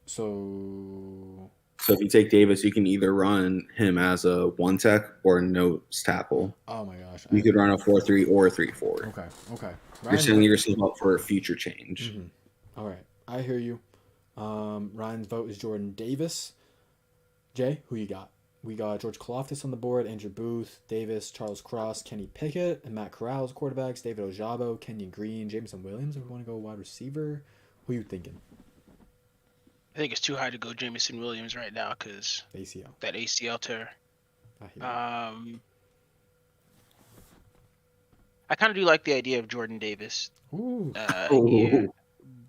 So if you take Davis, you can either run him as a 1-tech or a nose tackle. Oh my gosh. You could run a 4-3 or a 3-4. Okay. You're setting yourself up for a future change. Mm-hmm. All right. I hear you. Ryan's vote is Jordan Davis. Jay, who you got? We got George Karlaftis on the board, Andrew Booth, Davis, Charles Cross, Kenny Pickett, and Matt Corral as quarterbacks, David Ojabo, Kenyon Green, Jameson Williams. If we want to go wide receiver, who are you thinking? I think it's too high to go Jameson Williams right now because that ACL tear. I kind of do like the idea of Jordan Davis. Ooh. Yeah,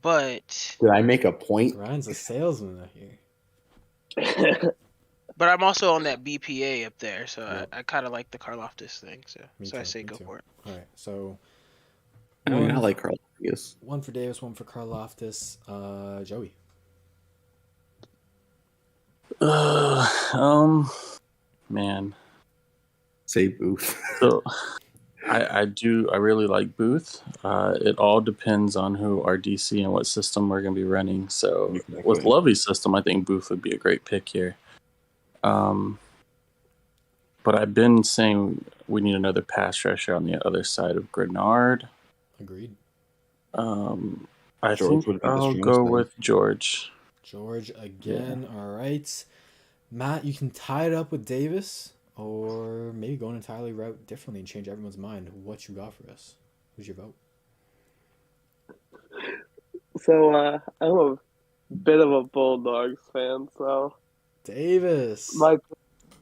but did I make a point? Ryan's a salesman out here. But I'm also on that BPA up there, so I kind of like the Karlaftis thing. So I say go for it. All right, so I like Karlaftis. 1 for Davis, 1 for Karlaftis. Joey. Man. Say Booth. So I really like Booth. It all depends on who our DC and what system we're going to be running. So with Lovey's system, I think Booth would be a great pick here. But I've been saying we need another pass rusher on the other side of Grenard. Agreed. I think I'll go with George. George again. Yeah. All right. Matt, you can tie it up with Davis, or maybe go an entirely route differently and change everyone's mind. What you got for us? Who's your vote? So I'm a bit of a Bulldogs fan, so Davis. my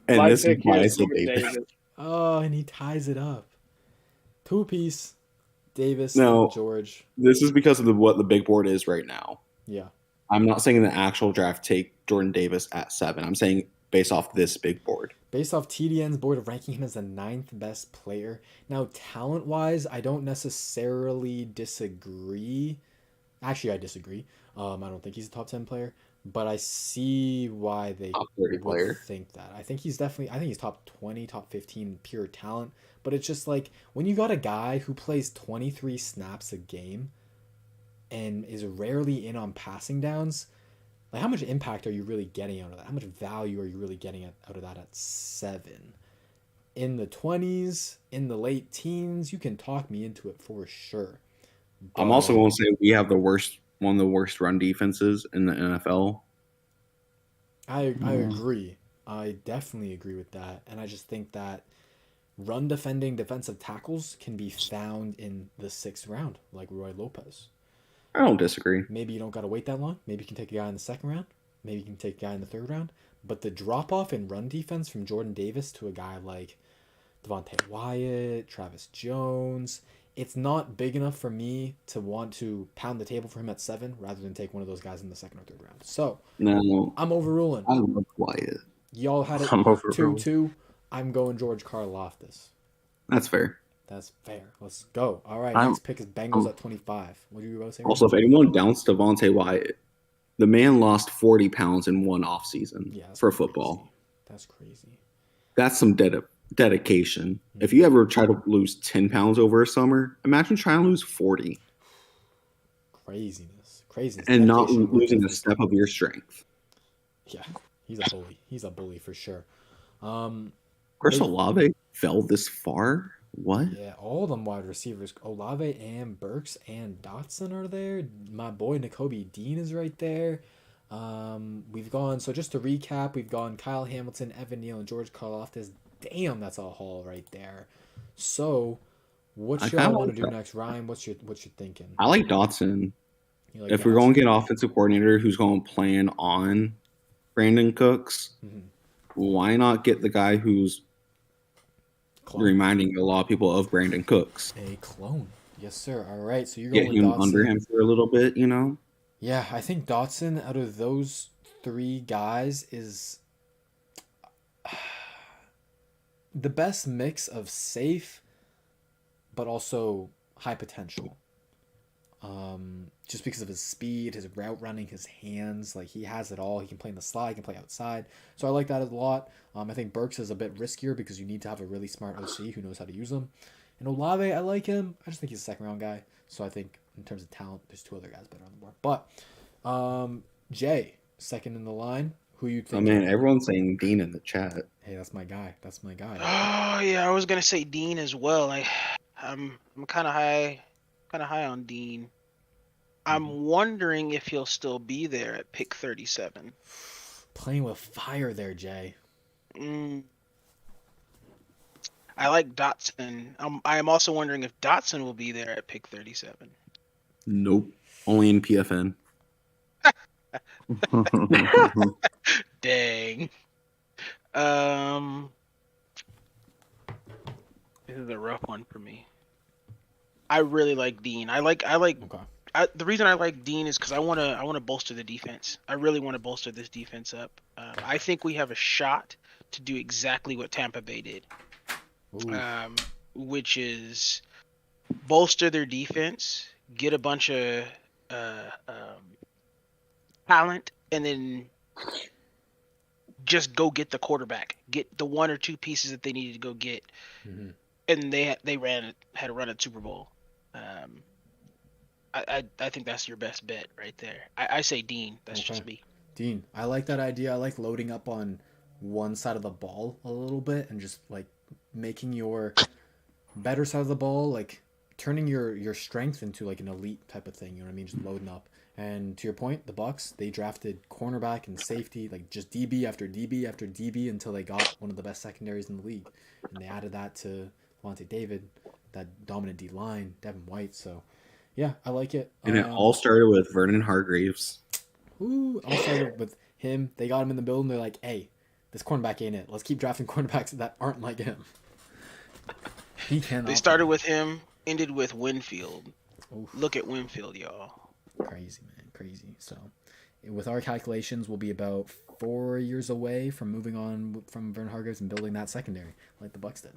And this is pick why here I is say Jordan Davis. Davis. Oh, and he ties it up. Two-piece. Davis No. and George. This is because of what the big board is right now. Yeah. I'm not saying the actual draft take Jordan Davis at 7. I'm saying based off this big board. Based off TDN's board of ranking him as the 9th best player. Now, talent-wise, I don't necessarily disagree. Actually, I disagree. I don't think he's a top 10 player, but I see why they Top 30 would player. think that. I think he's top 20, top 15 pure talent, but it's just like when you got a guy who plays 23 snaps a game and is rarely in on passing downs, like how much impact are you really getting out of that? How much value are you really getting out of that at 7? In the 20s, in the late teens, you can talk me into it for sure. I'm also going to say we have one of the worst run defenses in the NFL. I agree. I definitely agree with that. And I just think that run defending defensive tackles can be found in the 6th round, like Roy Lopez. I don't disagree. Maybe you don't got to wait that long. Maybe you can take a guy in the 2nd round. Maybe you can take a guy in the 3rd round. But the drop off in run defense from Jordan Davis to a guy like Devontae Wyatt, Travis Jones, it's not big enough for me to want to pound the table for him at 7 rather than take one of those guys in the 2nd or 3rd round. So No, I'm overruling. I love Wyatt. Y'all had it I'm overruled. 2-2. I'm going George Karlaftis. That's fair. That's fair. Let's go. All right, I'm- next pick is Bengals at 25. What do you both say? Also, if anyone doubts Devontae Wyatt, the man lost 40 pounds in one offseason Yeah, for that's football. crazy. That's crazy. That's some dedication. If you ever try to lose 10 pounds over a summer, imagine trying to lose 40 Craziness. and not Dedication, work losing a ethic. step of your strength. Yeah, he's a bully. He's a bully for sure. Chris They- Olave fell this far? What? Yeah, all them wide receivers, Olave and Burks and Dotson are there. My boy Nakobe Dean is right there. We've gone, so just to recap, we've gone Kyle Hamilton, Evan Neal, and George Karlaftis. Damn, that's a haul right there. So, what I y'all kinda want like to do that. next, Ryan? What's your thinking? I like Dotson. You like If we're going to Dotson? get offensive coordinator who's going to plan on Brandon Cooks, Mhm. why not get the guy who's Clone. reminding a lot of people of Brandon Cooks? A clone. Yes, sir. All right, so you're Get going with him Dotson. under him for a little bit, you know? Yeah, I think Dotson out of those 3 guys is the best mix of safe but also high potential. Just because of his speed, his route running, his hands, like he has it all. He can play in the slot, he can play outside. So I like that a lot. I think Burks is a bit riskier because you need to have a really smart OC who knows how to use them. And Olave, I like him. I just think he's a 2nd round guy. So I think in terms of talent, there's 2 other guys better on the board. But Jay, 2nd in the line. Who you Oh, think? man, everyone's saying Dean in the chat. Hey, that's my guy. That's my guy. Oh yeah, I was gonna say Dean as well. I'm kind of high on Dean. I'm wondering if he'll still be there at pick 37. Playing with fire there, Jay. I like Dotson. I am also wondering if Dotson will be there at pick 37. Nope. Only in PFN. Dang. This is a rough one for me. I really like Dean. I like. Okay. The reason I like Dean is because I want to bolster the defense. I really want to bolster this defense up. I think we have a shot to do exactly what Tampa Bay did, Ooh. which is bolster their defense, get a bunch of talent, and then just go get the quarterback. Get the 1 or 2 pieces that they needed to go get, Mm-hmm. and they had to run a Super Bowl. I think that's your best bet right there. I say Dean. That's Okay. just me. Dean, I like that idea. I like loading up on one side of the ball a little bit and just like making your better side of the ball, like turning your strength into like an elite type of thing. You know what I mean? Just loading up And to your point, the Bucks, they drafted cornerback and safety, like just DB after DB after DB until they got one of the best secondaries in the league. And they added that to Levante David, that dominant D line, Devin White. So, yeah, I like it. And it all started with Vernon Hargreaves. All started with him. They got him in the building. They're like, hey, this cornerback ain't it. Let's keep drafting cornerbacks that aren't like him. He cannot. They started with him, ended with Winfield. Oof. Look at Winfield, y'all. Crazy, man. Crazy. So, with our calculations, we'll be about 4 years away from moving on from Vernon Hargreaves and building that secondary like the Bucks did.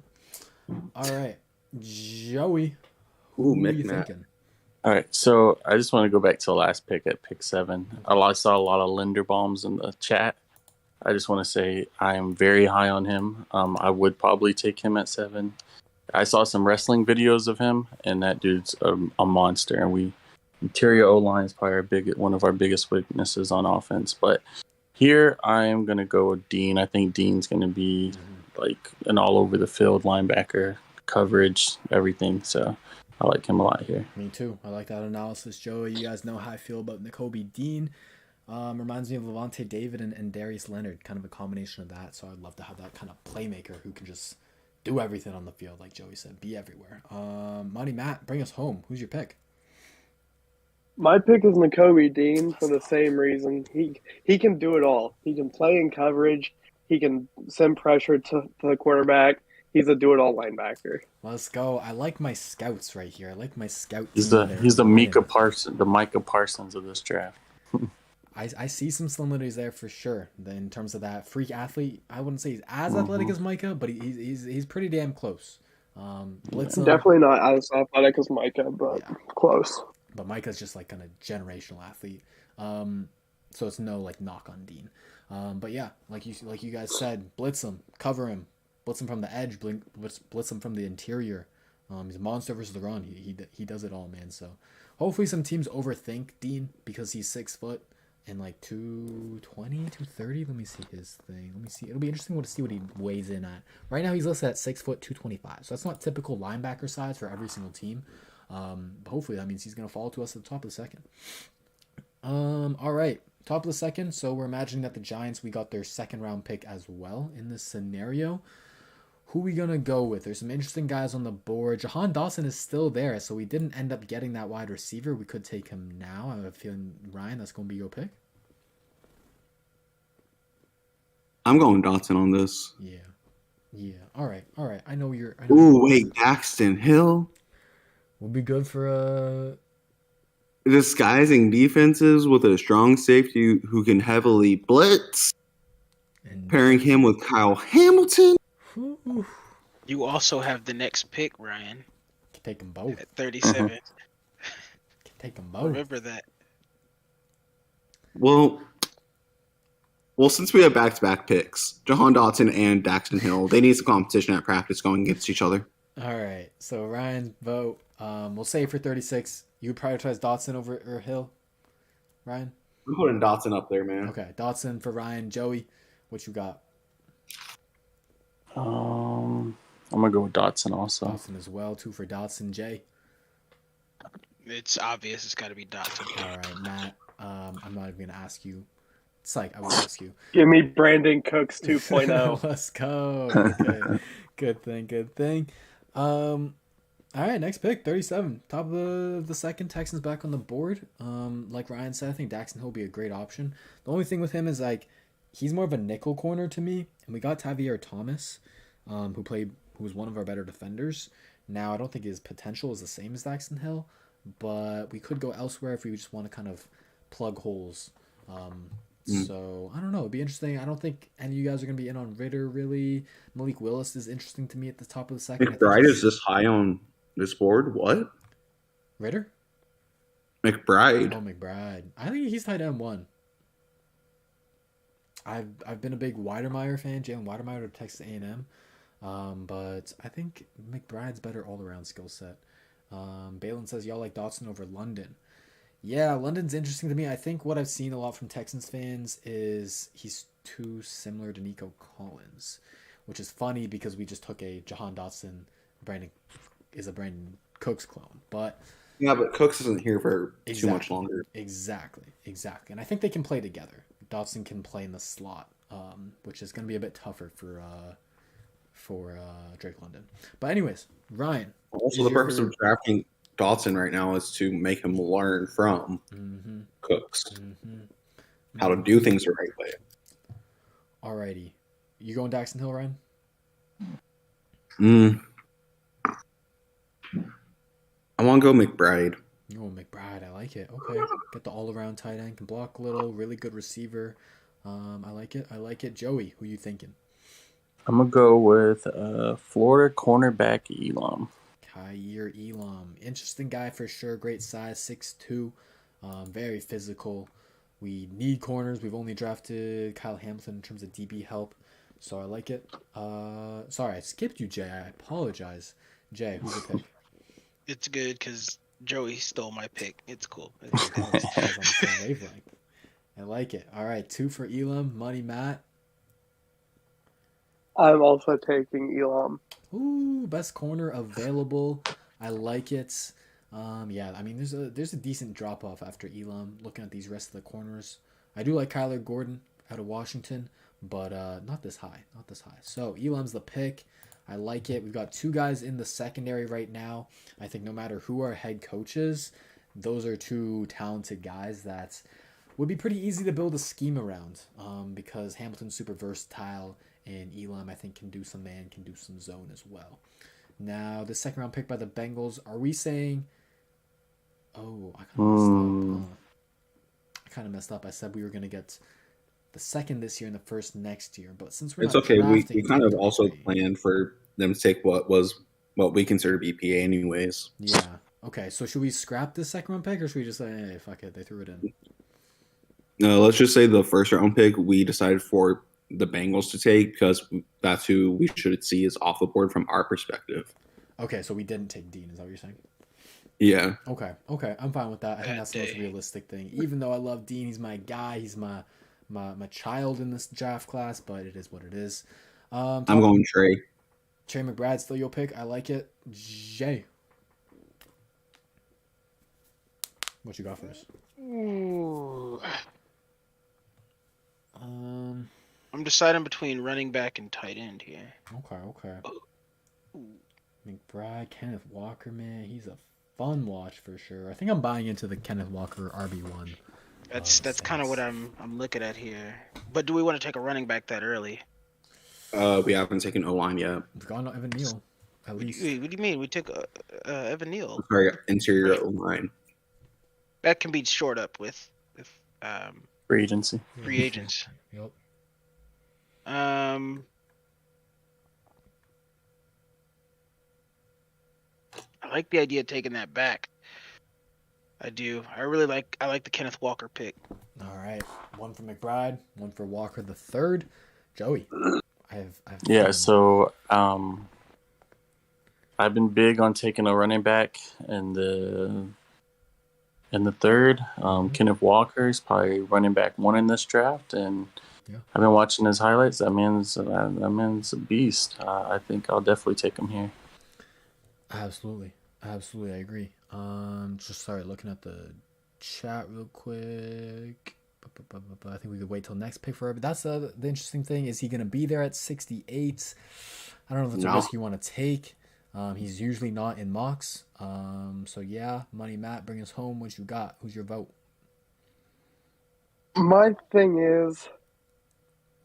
All right. Joey, who are you thinking? All right, so I just want to go back to the last pick at pick 7. I saw a lot of Linderbaums in the chat. I just want to say I am very high on him. I would probably take him at 7. I saw some wrestling videos of him, and that dude's a monster. And interior O-line is probably one of our biggest weaknesses on offense. But here I am going to go with Dean. I think Dean's going to be like an all over the field linebacker, coverage, everything. So I like him a lot here. Me too. I like that analysis, Joey. You guys know how I feel about Nakobe Dean. Reminds me of Levante David and Darius Leonard, kind of a combination of that. So I'd love to have that kind of playmaker who can just do everything on the field, like Joey said, be everywhere. Monty Matt, bring us home. Who's your pick? My pick is Nakobe Dean for the same reason. He can do it all. He can play in coverage. He can send pressure to the quarterback. He's a do-it-all linebacker. Let's go. I like my scouts right here. I like my scout. He's the Micah Parsons of this draft. I see some similarities there for sure. In terms of that freak athlete, I wouldn't say he's as athletic as Micah, but he's pretty damn close. Blitzing. Definitely not as athletic as Micah, but close. But Micah's just like kind of generational athlete. So it's no like knock on Dean. But yeah, like you guys said, blitz him, cover him, blitz him from the edge, blitz him from the interior. He's a monster versus the run. He does it all, man. So hopefully some teams overthink Dean because he's 6 foot and like 220, 230. Let me see his thing. Let me see. It'll be interesting to see what he weighs in at. Right now he's listed at 6 foot, 225. So that's not typical linebacker size for every single team. But hopefully that means he's going to fall to us at the top of the second. All right. Top of the second. So we're imagining that the Giants, we got their second round pick as well in this scenario. Who are we going to go with? There's some interesting guys on the board. Jahan Dotson is still there, so we didn't end up getting that wide receiver. We could take him now. I have a feeling, Ryan, that's going to be your pick. I'm going Dotson on this. Yeah. All right. I know you're... Wait, Daxton Hill? Will be good for disguising defenses with a strong safety who can heavily blitz. And pairing him with Kyle Hamilton. You also have the next pick, Ryan. Can take them both. At 37. Can take them both. Remember that. Well, since we have back-to-back picks, Jahan Dotson and Daxton Hill, they need some competition at practice going against each other. All right. So Ryan, vote. We'll say for 36, you would prioritize Dotson over Hill. Ryan? I'm putting Dotson up there, man. Okay. Dotson for Ryan. Joey, what you got? I'm gonna go with Dotson also. Dotson as well. 2 for Dotson. Jay? It's obvious. It's got to be Dotson. All right, Matt. I'm not even gonna ask you. It's like I will ask you. Give me Brandon Cooks 2.0. Let's go. Good thing. All right, next pick, 37. Top of the second, Texans back on the board. Like Ryan said, I think Daxton Hill will be a great option. The only thing with him is like he's more of a nickel corner to me. And we got Tavier Thomas, who was one of our better defenders. Now I don't think his potential is the same as Daxton Hill, but we could go elsewhere if we just want to kind of plug holes. So I don't know. It'd be interesting. I don't think any of you guys are gonna be in on Ritter really. Malik Willis is interesting to me at the top of the second. McBride is this high on this board? What? Ritter? McBride. Oh, McBride. I think he's tight end 1. I've been a big Weidermeyer fan, Jalen Weidermeyer of Texas A&M, but I think McBride's better all around skill set. Balin says y'all like Dotson over London. Yeah, London's interesting to me. I think what I've seen a lot from Texans fans is he's too similar to Nico Collins, which is funny because we just took a Jahan Dotson. Brandon is a Brandon Cooks clone, but Yeah, but Cooks isn't here for too much longer. Exactly. And I think they can play together. Dotson can play in the slot, which is going to be a bit tougher for Drake London. But anyways, Ryan. Also, the purpose of drafting Dotson right now is to make him learn from Cooks how to do things the right way. Alrighty. You going Daxton Hill, Ryan? I want to go McBride. Oh, McBride. I like it. Okay. Get the all-around tight end. Can block a little. Really good receiver. I like it. Joey, who you thinking? I'm going to go with Florida cornerback Elam. Kyer Elam. Interesting guy for sure. Great size, 6'2". Very physical. We need corners. We've only drafted Kyle Hamilton in terms of DB help. So I like it. Sorry, I skipped you, Jay. I apologize. Jay, who's your pick? It's good because Joey stole my pick. It's cool. On the same wavelength. I like it. All right, 2 for Elam. Money, Matt. I'm also taking Elam. Ooh, best corner available. I like it. Yeah, I mean, there's a decent drop off after Elam. Looking at these rest of the corners, I do like Kyler Gordon out of Washington, but not this high. So Elam's the pick. I like it. We've got 2 guys in the secondary right now. I think no matter who our head coach is, those are 2 talented guys that would be pretty easy to build a scheme around. Because Hamilton's super versatile, and Elam I think can do some man, can do some zone as well. Now the second round pick by the Bengals. Are we saying? Oh, I kind of messed up. I said we were gonna get the second this year and the first next year, but since we're it's not okay, we kind of drafting, also planned for them to take what we consider BPA anyways. Yeah. Okay. So should we scrap this second round pick, or should we just say, hey, fuck it, they threw it in? No, let's just say the first round pick we decided for the Bengals to take because that's who we should see is off the board from our perspective. Okay, so we didn't take Dean. Is that what you're saying? Yeah. Okay, I'm fine with that. I think that's the most realistic thing. Even though I love Dean, he's my guy. He's my child in this draft class, but it is what it is. I'm going Trey. Trey McBride, still your pick. I like it. Jay, what you got for us? Ooh. I'm deciding between running back and tight end here. Okay. McBride, Kenneth Walker, man, he's a fun watch for sure. I think I'm buying into the Kenneth Walker RB1. That's kind of what I'm looking at here. But do we want to take a running back that early? We haven't taken O-line yet. We've gone to Evan Neal, at least. Wait, what do you mean? We took Evan Neal. Sorry, interior O-line. That can be shored up with Free agency. Free agents. Yep. I like the idea of taking that back. I do. I like the Kenneth Walker pick. All right. 1 for McBride, 1 for Walker the third. Joey. So I've been big on taking a running back in the third. Kenneth Walker is probably running back 1 in this draft, and I've been watching his highlights. That man's a beast. I think I'll definitely take him here. Absolutely, I agree. Just sorry, looking at the chat real quick. I think we could wait till next pick for it. But that's the interesting thing. Is he going to be there at 68? I don't know if that's a risk you want to take. He's usually not in mocks. So yeah, Money Matt, bring us home. What you got? Who's your vote? My thing is,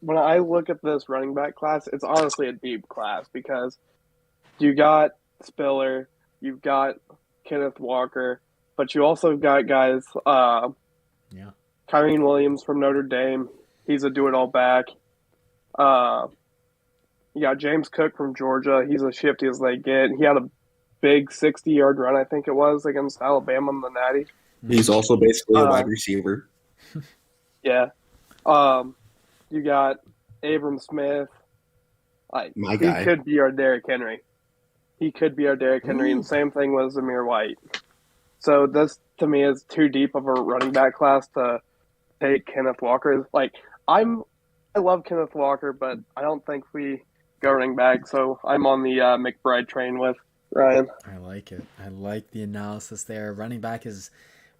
when I look at this running back class, it's honestly a deep class because you got Spiller, you've got Kenneth Walker, but you also got guys, Kyren Williams from Notre Dame. He's a do-it-all back. You got James Cook from Georgia. He's as shifty as they get. He had a big 60-yard run, I think it was, against Alabama in the Natty. He's also basically a wide receiver. Yeah. You got Abram Smith. My guy. He could be our Derrick Henry. And same thing with Zamir White. So this, to me, is too deep of a running back class to take Kenneth Walker. I love Kenneth Walker, but I don't think we go running back. So I'm on the McBride train with Ryan. I like it. I like the analysis there. Running back is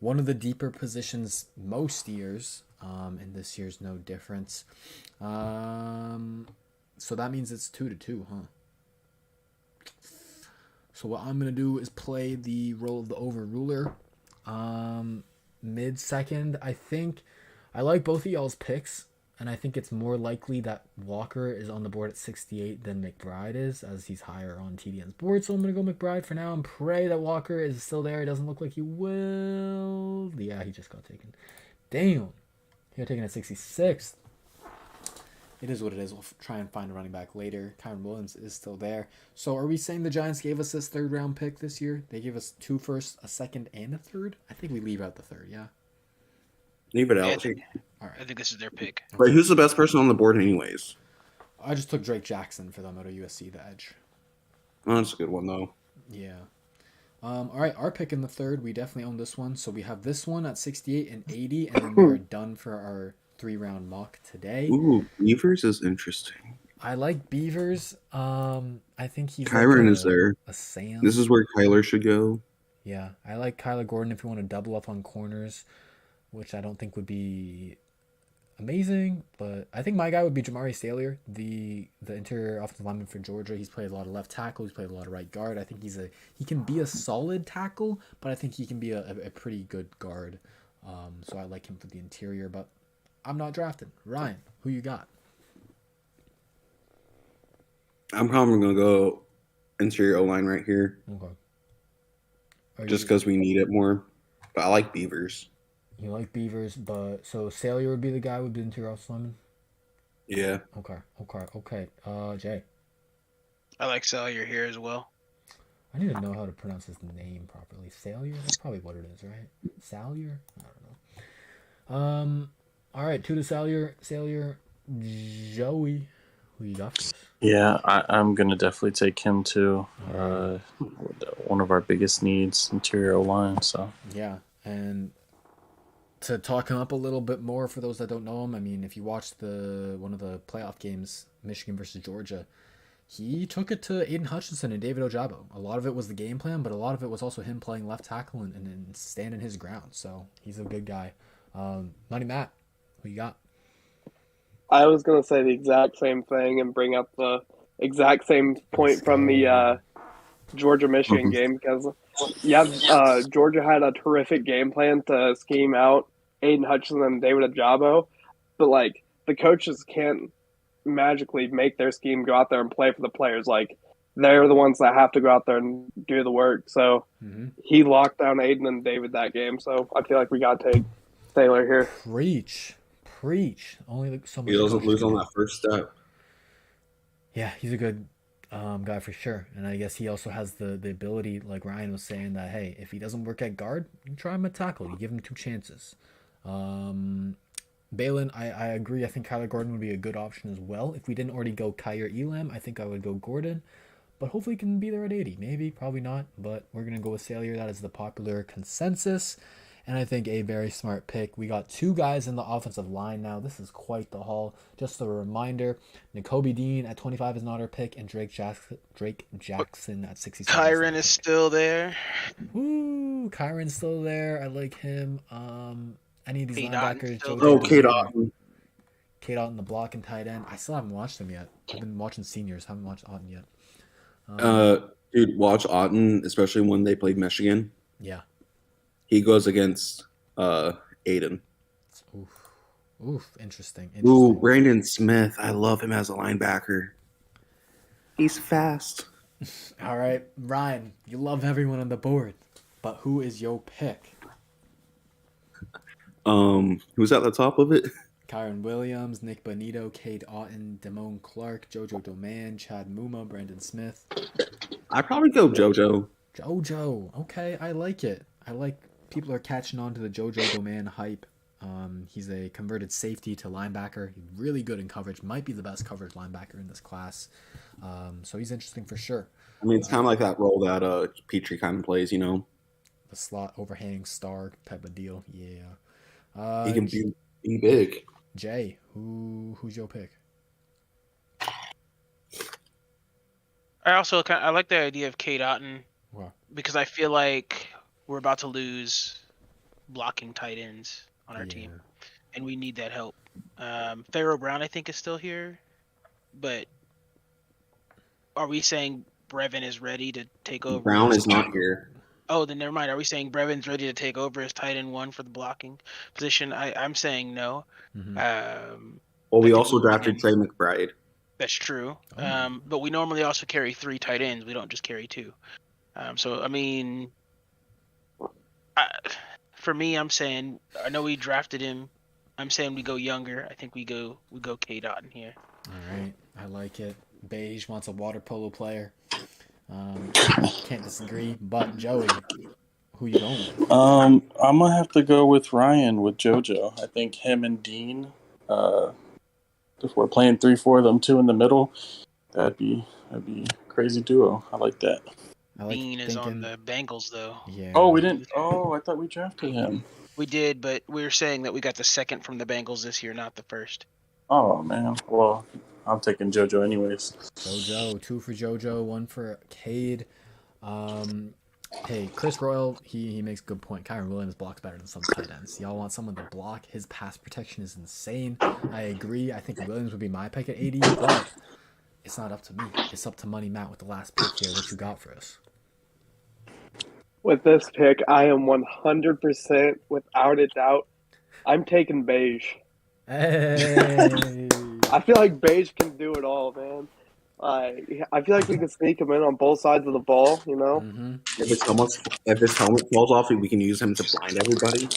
one of the deeper positions most years, and this year's no difference. So that means it's 2-2, huh? So what I'm gonna do is play the role of the overruler. Mid-second, I think I like both of y'all's picks, and I think it's more likely that Walker is on the board at 68 than McBride is, as he's higher on TDN's board. So I'm gonna go McBride for now and pray that Walker is still there. It doesn't look like he will. Yeah, he just got taken. Damn, he got taken at 66th. It is what it is. We'll try and find a running back later. Kyron Williams is still there. So are we saying the Giants gave us this third round pick this year? They gave us 2 firsts, a second, and a third? I think we leave out the third, yeah? Leave it Yeah, out. All right. I think this is their pick. But who's the best person on the board anyways? I just took Drake Jackson for them out of USC, the edge. Oh, that's a good one, though. Yeah. All right, our pick in the third. We definitely own this one. So we have this one at 68 and 80, and then we're done for our 3-round mock today. Ooh, Beavers is interesting. I like Beavers. I think he's Kyron like is there. a Sam. This is where Kyler should go. Yeah, I like Kyler Gordon if you want to double up on corners, which I don't think would be amazing, but I think my guy would be Jamari Salyer, the interior offensive lineman for Georgia. He's played a lot of left tackle. He's played a lot of right guard. I think he can be a solid tackle, but I think he can be a pretty good guard. So I like him for the interior, but I'm not drafting. Ryan, who you got? I'm probably going to go interior O-line right here. Okay. Just because we need it more. But I like Beavers. You like Beavers, but so Salyer would be the guy with the interior offensive lineman? Yeah. Okay. Jay. I like Salyer here as well. I need to know how to pronounce his name properly. Salyer? That's probably what it is, right? Salyer? I don't know. All right, 2 to Salyer. Joey, who you got for us? Yeah, I'm going to definitely take him too. One of our biggest needs, interior line. So Yeah, and to talk him up a little bit more for those that don't know him, I mean, if you watched one of the playoff games, Michigan versus Georgia, he took it to Aiden Hutchinson and David Ojabo. A lot of it was the game plan, but a lot of it was also him playing left tackle and standing his ground. So he's a good guy. Money Matt, who you got? I was going to say the exact same thing and bring up the exact same point from the Georgia-Michigan game because, Georgia had a terrific game plan to scheme out Aiden Hutchinson and David Ojabo, but, the coaches can't magically make their scheme go out there and play for the players. They're the ones that have to go out there and do the work. So he locked down Aiden and David that game. So I feel like we got to take Taylor here. Preach. Only so much. He doesn't lose on that first step. Yeah, he's a good guy for sure. And I guess he also has the ability, like Ryan was saying, that, hey, if he doesn't work at guard, you try him at tackle. You give him 2 chances. Balin, I agree. I think Kyler Gordon would be a good option as well. If we didn't already go Kyer Elam, I think I would go Gordon. But hopefully he can be there at 80. Maybe, probably not. But we're going to go with Salyer. That is the popular consensus. And I think a very smart pick. We got 2 guys in the offensive line now. This is quite the haul. Just a reminder, Nakobe Dean at 25 is not our pick, and Drake Jackson at 67. Kyron is still there. Woo! Kyron's still there. I like him. Any of these Cade linebackers? Otton's still Oh, Cade Otton. Cade Otton, the block and tight end. I still haven't watched him yet. I've been watching seniors. Haven't watched Otton yet. Dude, watch Otton, especially when they played Michigan. Yeah. He goes against Aiden. Oof. Interesting. Ooh, Brandon Smith. I love him as a linebacker. He's fast. All right, Ryan, you love everyone on the board, but who is your pick? Who's at the top of it? Kyron Williams, Nick Bonito, Cade Otton, Damone Clark, Jojo Doman, Chad Muma, Brandon Smith. I'd probably go JoJo. Jojo. Okay, I like it. I like people are catching on to the Jojo Doman hype. He's a converted safety to linebacker. He's really good in coverage. Might be the best coverage linebacker in this class. So he's interesting for sure. I mean, it's kind of like that role that Petrie kind of plays, The slot overhanging star type of deal. Yeah. He can be big. Jay, who's your pick? I like the idea of Cade Otton Wow. because I feel like we're about to lose blocking tight ends on our team, and we need that help. Pharaoh Brown, I think, is still here, but are we saying Brevin is ready to take over? Brown is not here. Oh, then never mind. Are we saying Brevin's ready to take over as tight end 1 for the blocking position? I'm saying no. Mm-hmm. Well, we I think also drafted Trey McBride. That's true. Oh. But we normally also carry 3 tight ends. We don't just carry 2. So I mean, for me, I'm saying I know we drafted him. I'm saying we go younger. I think we go Cade Otton here. All right, I like it. Beige wants a water polo player. Can't disagree. But Joey, who you going with? I'm gonna have to go with Ryan with JoJo. I think him and Dean. If we're playing 3-4 of them 2 in the middle, that'd be crazy duo. I like that. Dean is on the Bengals though. Yeah. Oh, we didn't. Oh, I thought we drafted him. We did, but we were saying that we got the second from the Bengals this year, not the first. Oh man. Well, I'm taking JoJo anyways. JoJo, 2 for JoJo, 1 for Cade. Hey, Chris Royal, he makes a good point. Kyron Williams blocks better than some tight ends. Y'all want someone to block? His pass protection is insane. I agree. I think Williams would be my pick at 80, but it's not up to me. It's up to Money Matt with the last pick here. What you got for us? With this pick, I am 100% without a doubt. I'm taking Beige. Hey. I feel like Beige can do it all, man. I feel like we can sneak him in on both sides of the ball, you know? Mm-hmm. If his helmet falls off, we can use him to blind everybody.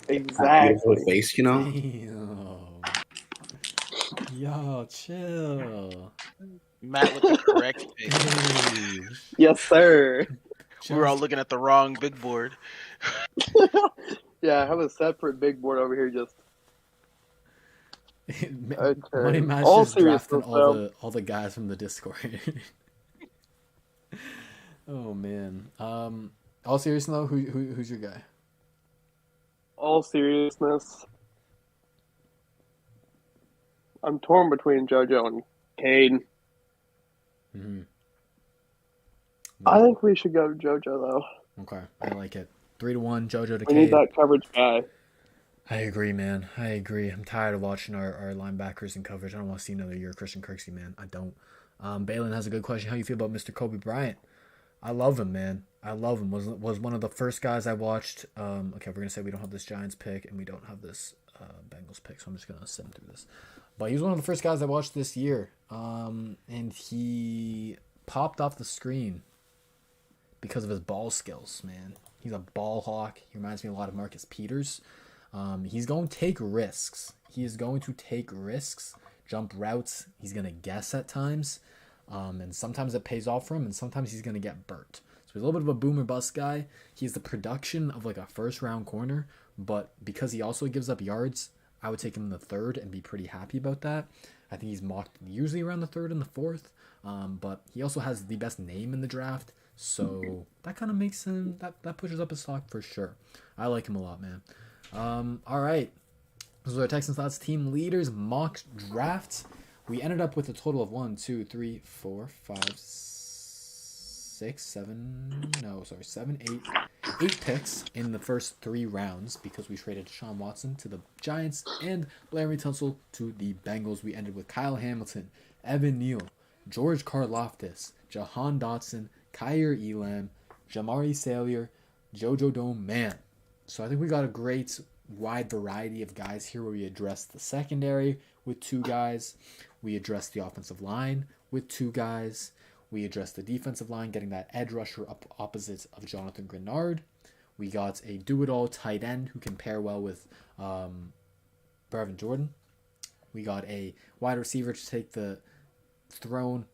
Exactly. Face, you know? Damn. Yo, chill. Matt with the correct pick. Beige. Yes, sir. We were all looking at the wrong big board. Yeah, I have a separate big board over here just... Money Match All just drafting seriousness, all the guys from the Discord. Oh man. All seriousness though, who's your guy? All seriousness, I'm torn between JoJo and Cade. Mm-hmm. I think we should go JoJo though. Okay, I like it. 3-1, JoJo to We need Cade. that coverage guy. I agree, man. I agree. I'm tired of watching our linebackers in coverage. I don't want to see another year of Christian Kirksey, man. I don't. Balin has a good question. How you feel about Mr. Kobe Bryant? I love him, man. I love him. Was one of the first guys I watched. Okay, we're gonna say we don't have this Giants pick and we don't have this Bengals pick, so I'm just gonna send through this. But he was one of the first guys I watched this year, and he popped off the screen because of his ball skills, man. He's a ball hawk. He reminds me a lot of Marcus Peters. He's going to take risks. He is going to take risks, jump routes. He's going to guess at times. And sometimes it pays off for him, and sometimes he's going to get burnt. So he's a little bit of a boomer bust guy. He's the production of like a first-round corner, but because he also gives up yards, I would take him in the 3rd and be pretty happy about that. I think he's mocked usually around the 3rd and the 4th, but he also has the best name in the draft, so that kind of makes him, that pushes up his stock for sure. I like him a lot, man. All right. Those are our Texans Thoughts team leaders mock drafts. We ended up with a total of 7, 8 picks in the first 3 rounds because we traded Deshaun Watson to the Giants and Larry Tunsil to the Bengals. We ended with Kyle Hamilton, Evan Neal, George Karlaftis, Jahan Dotson, Kyer Elam, Jamari Salyer, JoJo Dome Man. So I think we got a great wide variety of guys here where we addressed the secondary with 2 guys. We addressed the offensive line with 2 guys. We addressed the defensive line, getting that edge rusher up opposite of Jonathan Grenard. We got a do-it-all tight end who can pair well with Brevin Jordan. We got a wide receiver to take the throne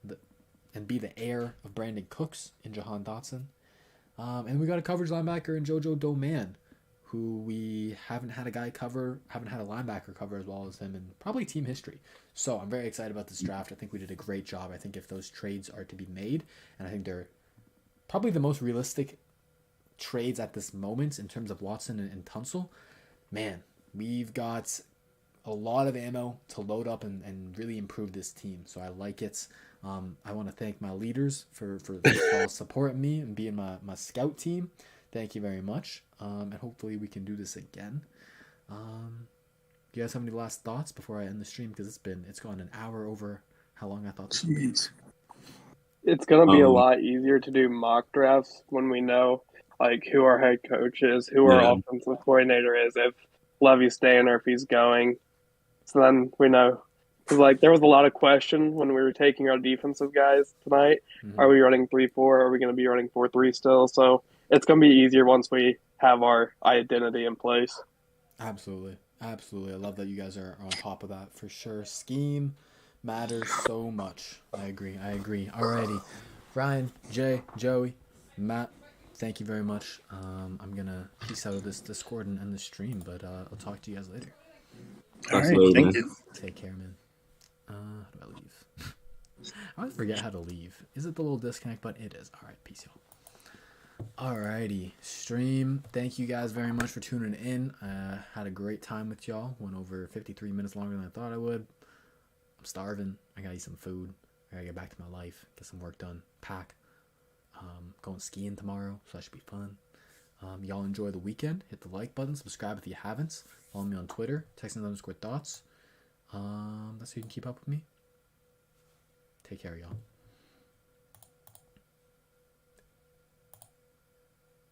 and be the heir of Brandon Cooks in Jahan Dotson. And we got a coverage linebacker in JoJo Doman, who we haven't had a linebacker cover as well as him in probably team history. So I'm very excited about this draft. I think we did a great job. I think if those trades are to be made, and I think they're probably the most realistic trades at this moment in terms of Watson and Tunsil, man, we've got a lot of ammo to load up and really improve this team. So I like it. I want to thank my leaders for supporting me and being my scout team. Thank you very much. And hopefully we can do this again. Do you guys have any last thoughts before I end the stream? Because it's gone an hour over how long I thought this would be. It's going to be a lot easier to do mock drafts when we know like who our head coach is, who our offensive coordinator is, if Levy's staying or if he's going. So then we know. Because like there was a lot of question when we were taking our defensive guys tonight. Mm-hmm. Are we running 3-4? Are we going to be running 4-3 still? So it's going to be easier once we have our identity in place. Absolutely. Absolutely. I love that you guys are on top of that for sure. Scheme matters so much. I agree. Alrighty. Ryan, Jay, Joey, Matt, thank you very much. I'm going to peace out of this Discord and end the stream, but I'll talk to you guys later. Absolutely. Thank you. Take care, man. How do I leave? I always forget how to leave. Is it the little disconnect button? It is. Alright, peace, y'all. Alrighty, stream. Thank you guys very much for tuning in. Had a great time with y'all. Went over 53 minutes longer than I thought I would. I'm starving. I gotta eat some food. I gotta get back to my life. Get some work done. Pack. Going skiing tomorrow, so that should be fun. Y'all enjoy the weekend. Hit the like button. Subscribe if you haven't. Follow me on Twitter. Texans_thoughts. That's how you can keep up with me. Take care, y'all.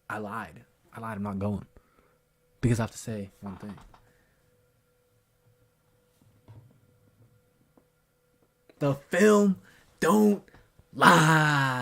I lied. I'm not going. Because I have to say one thing. The film don't lie.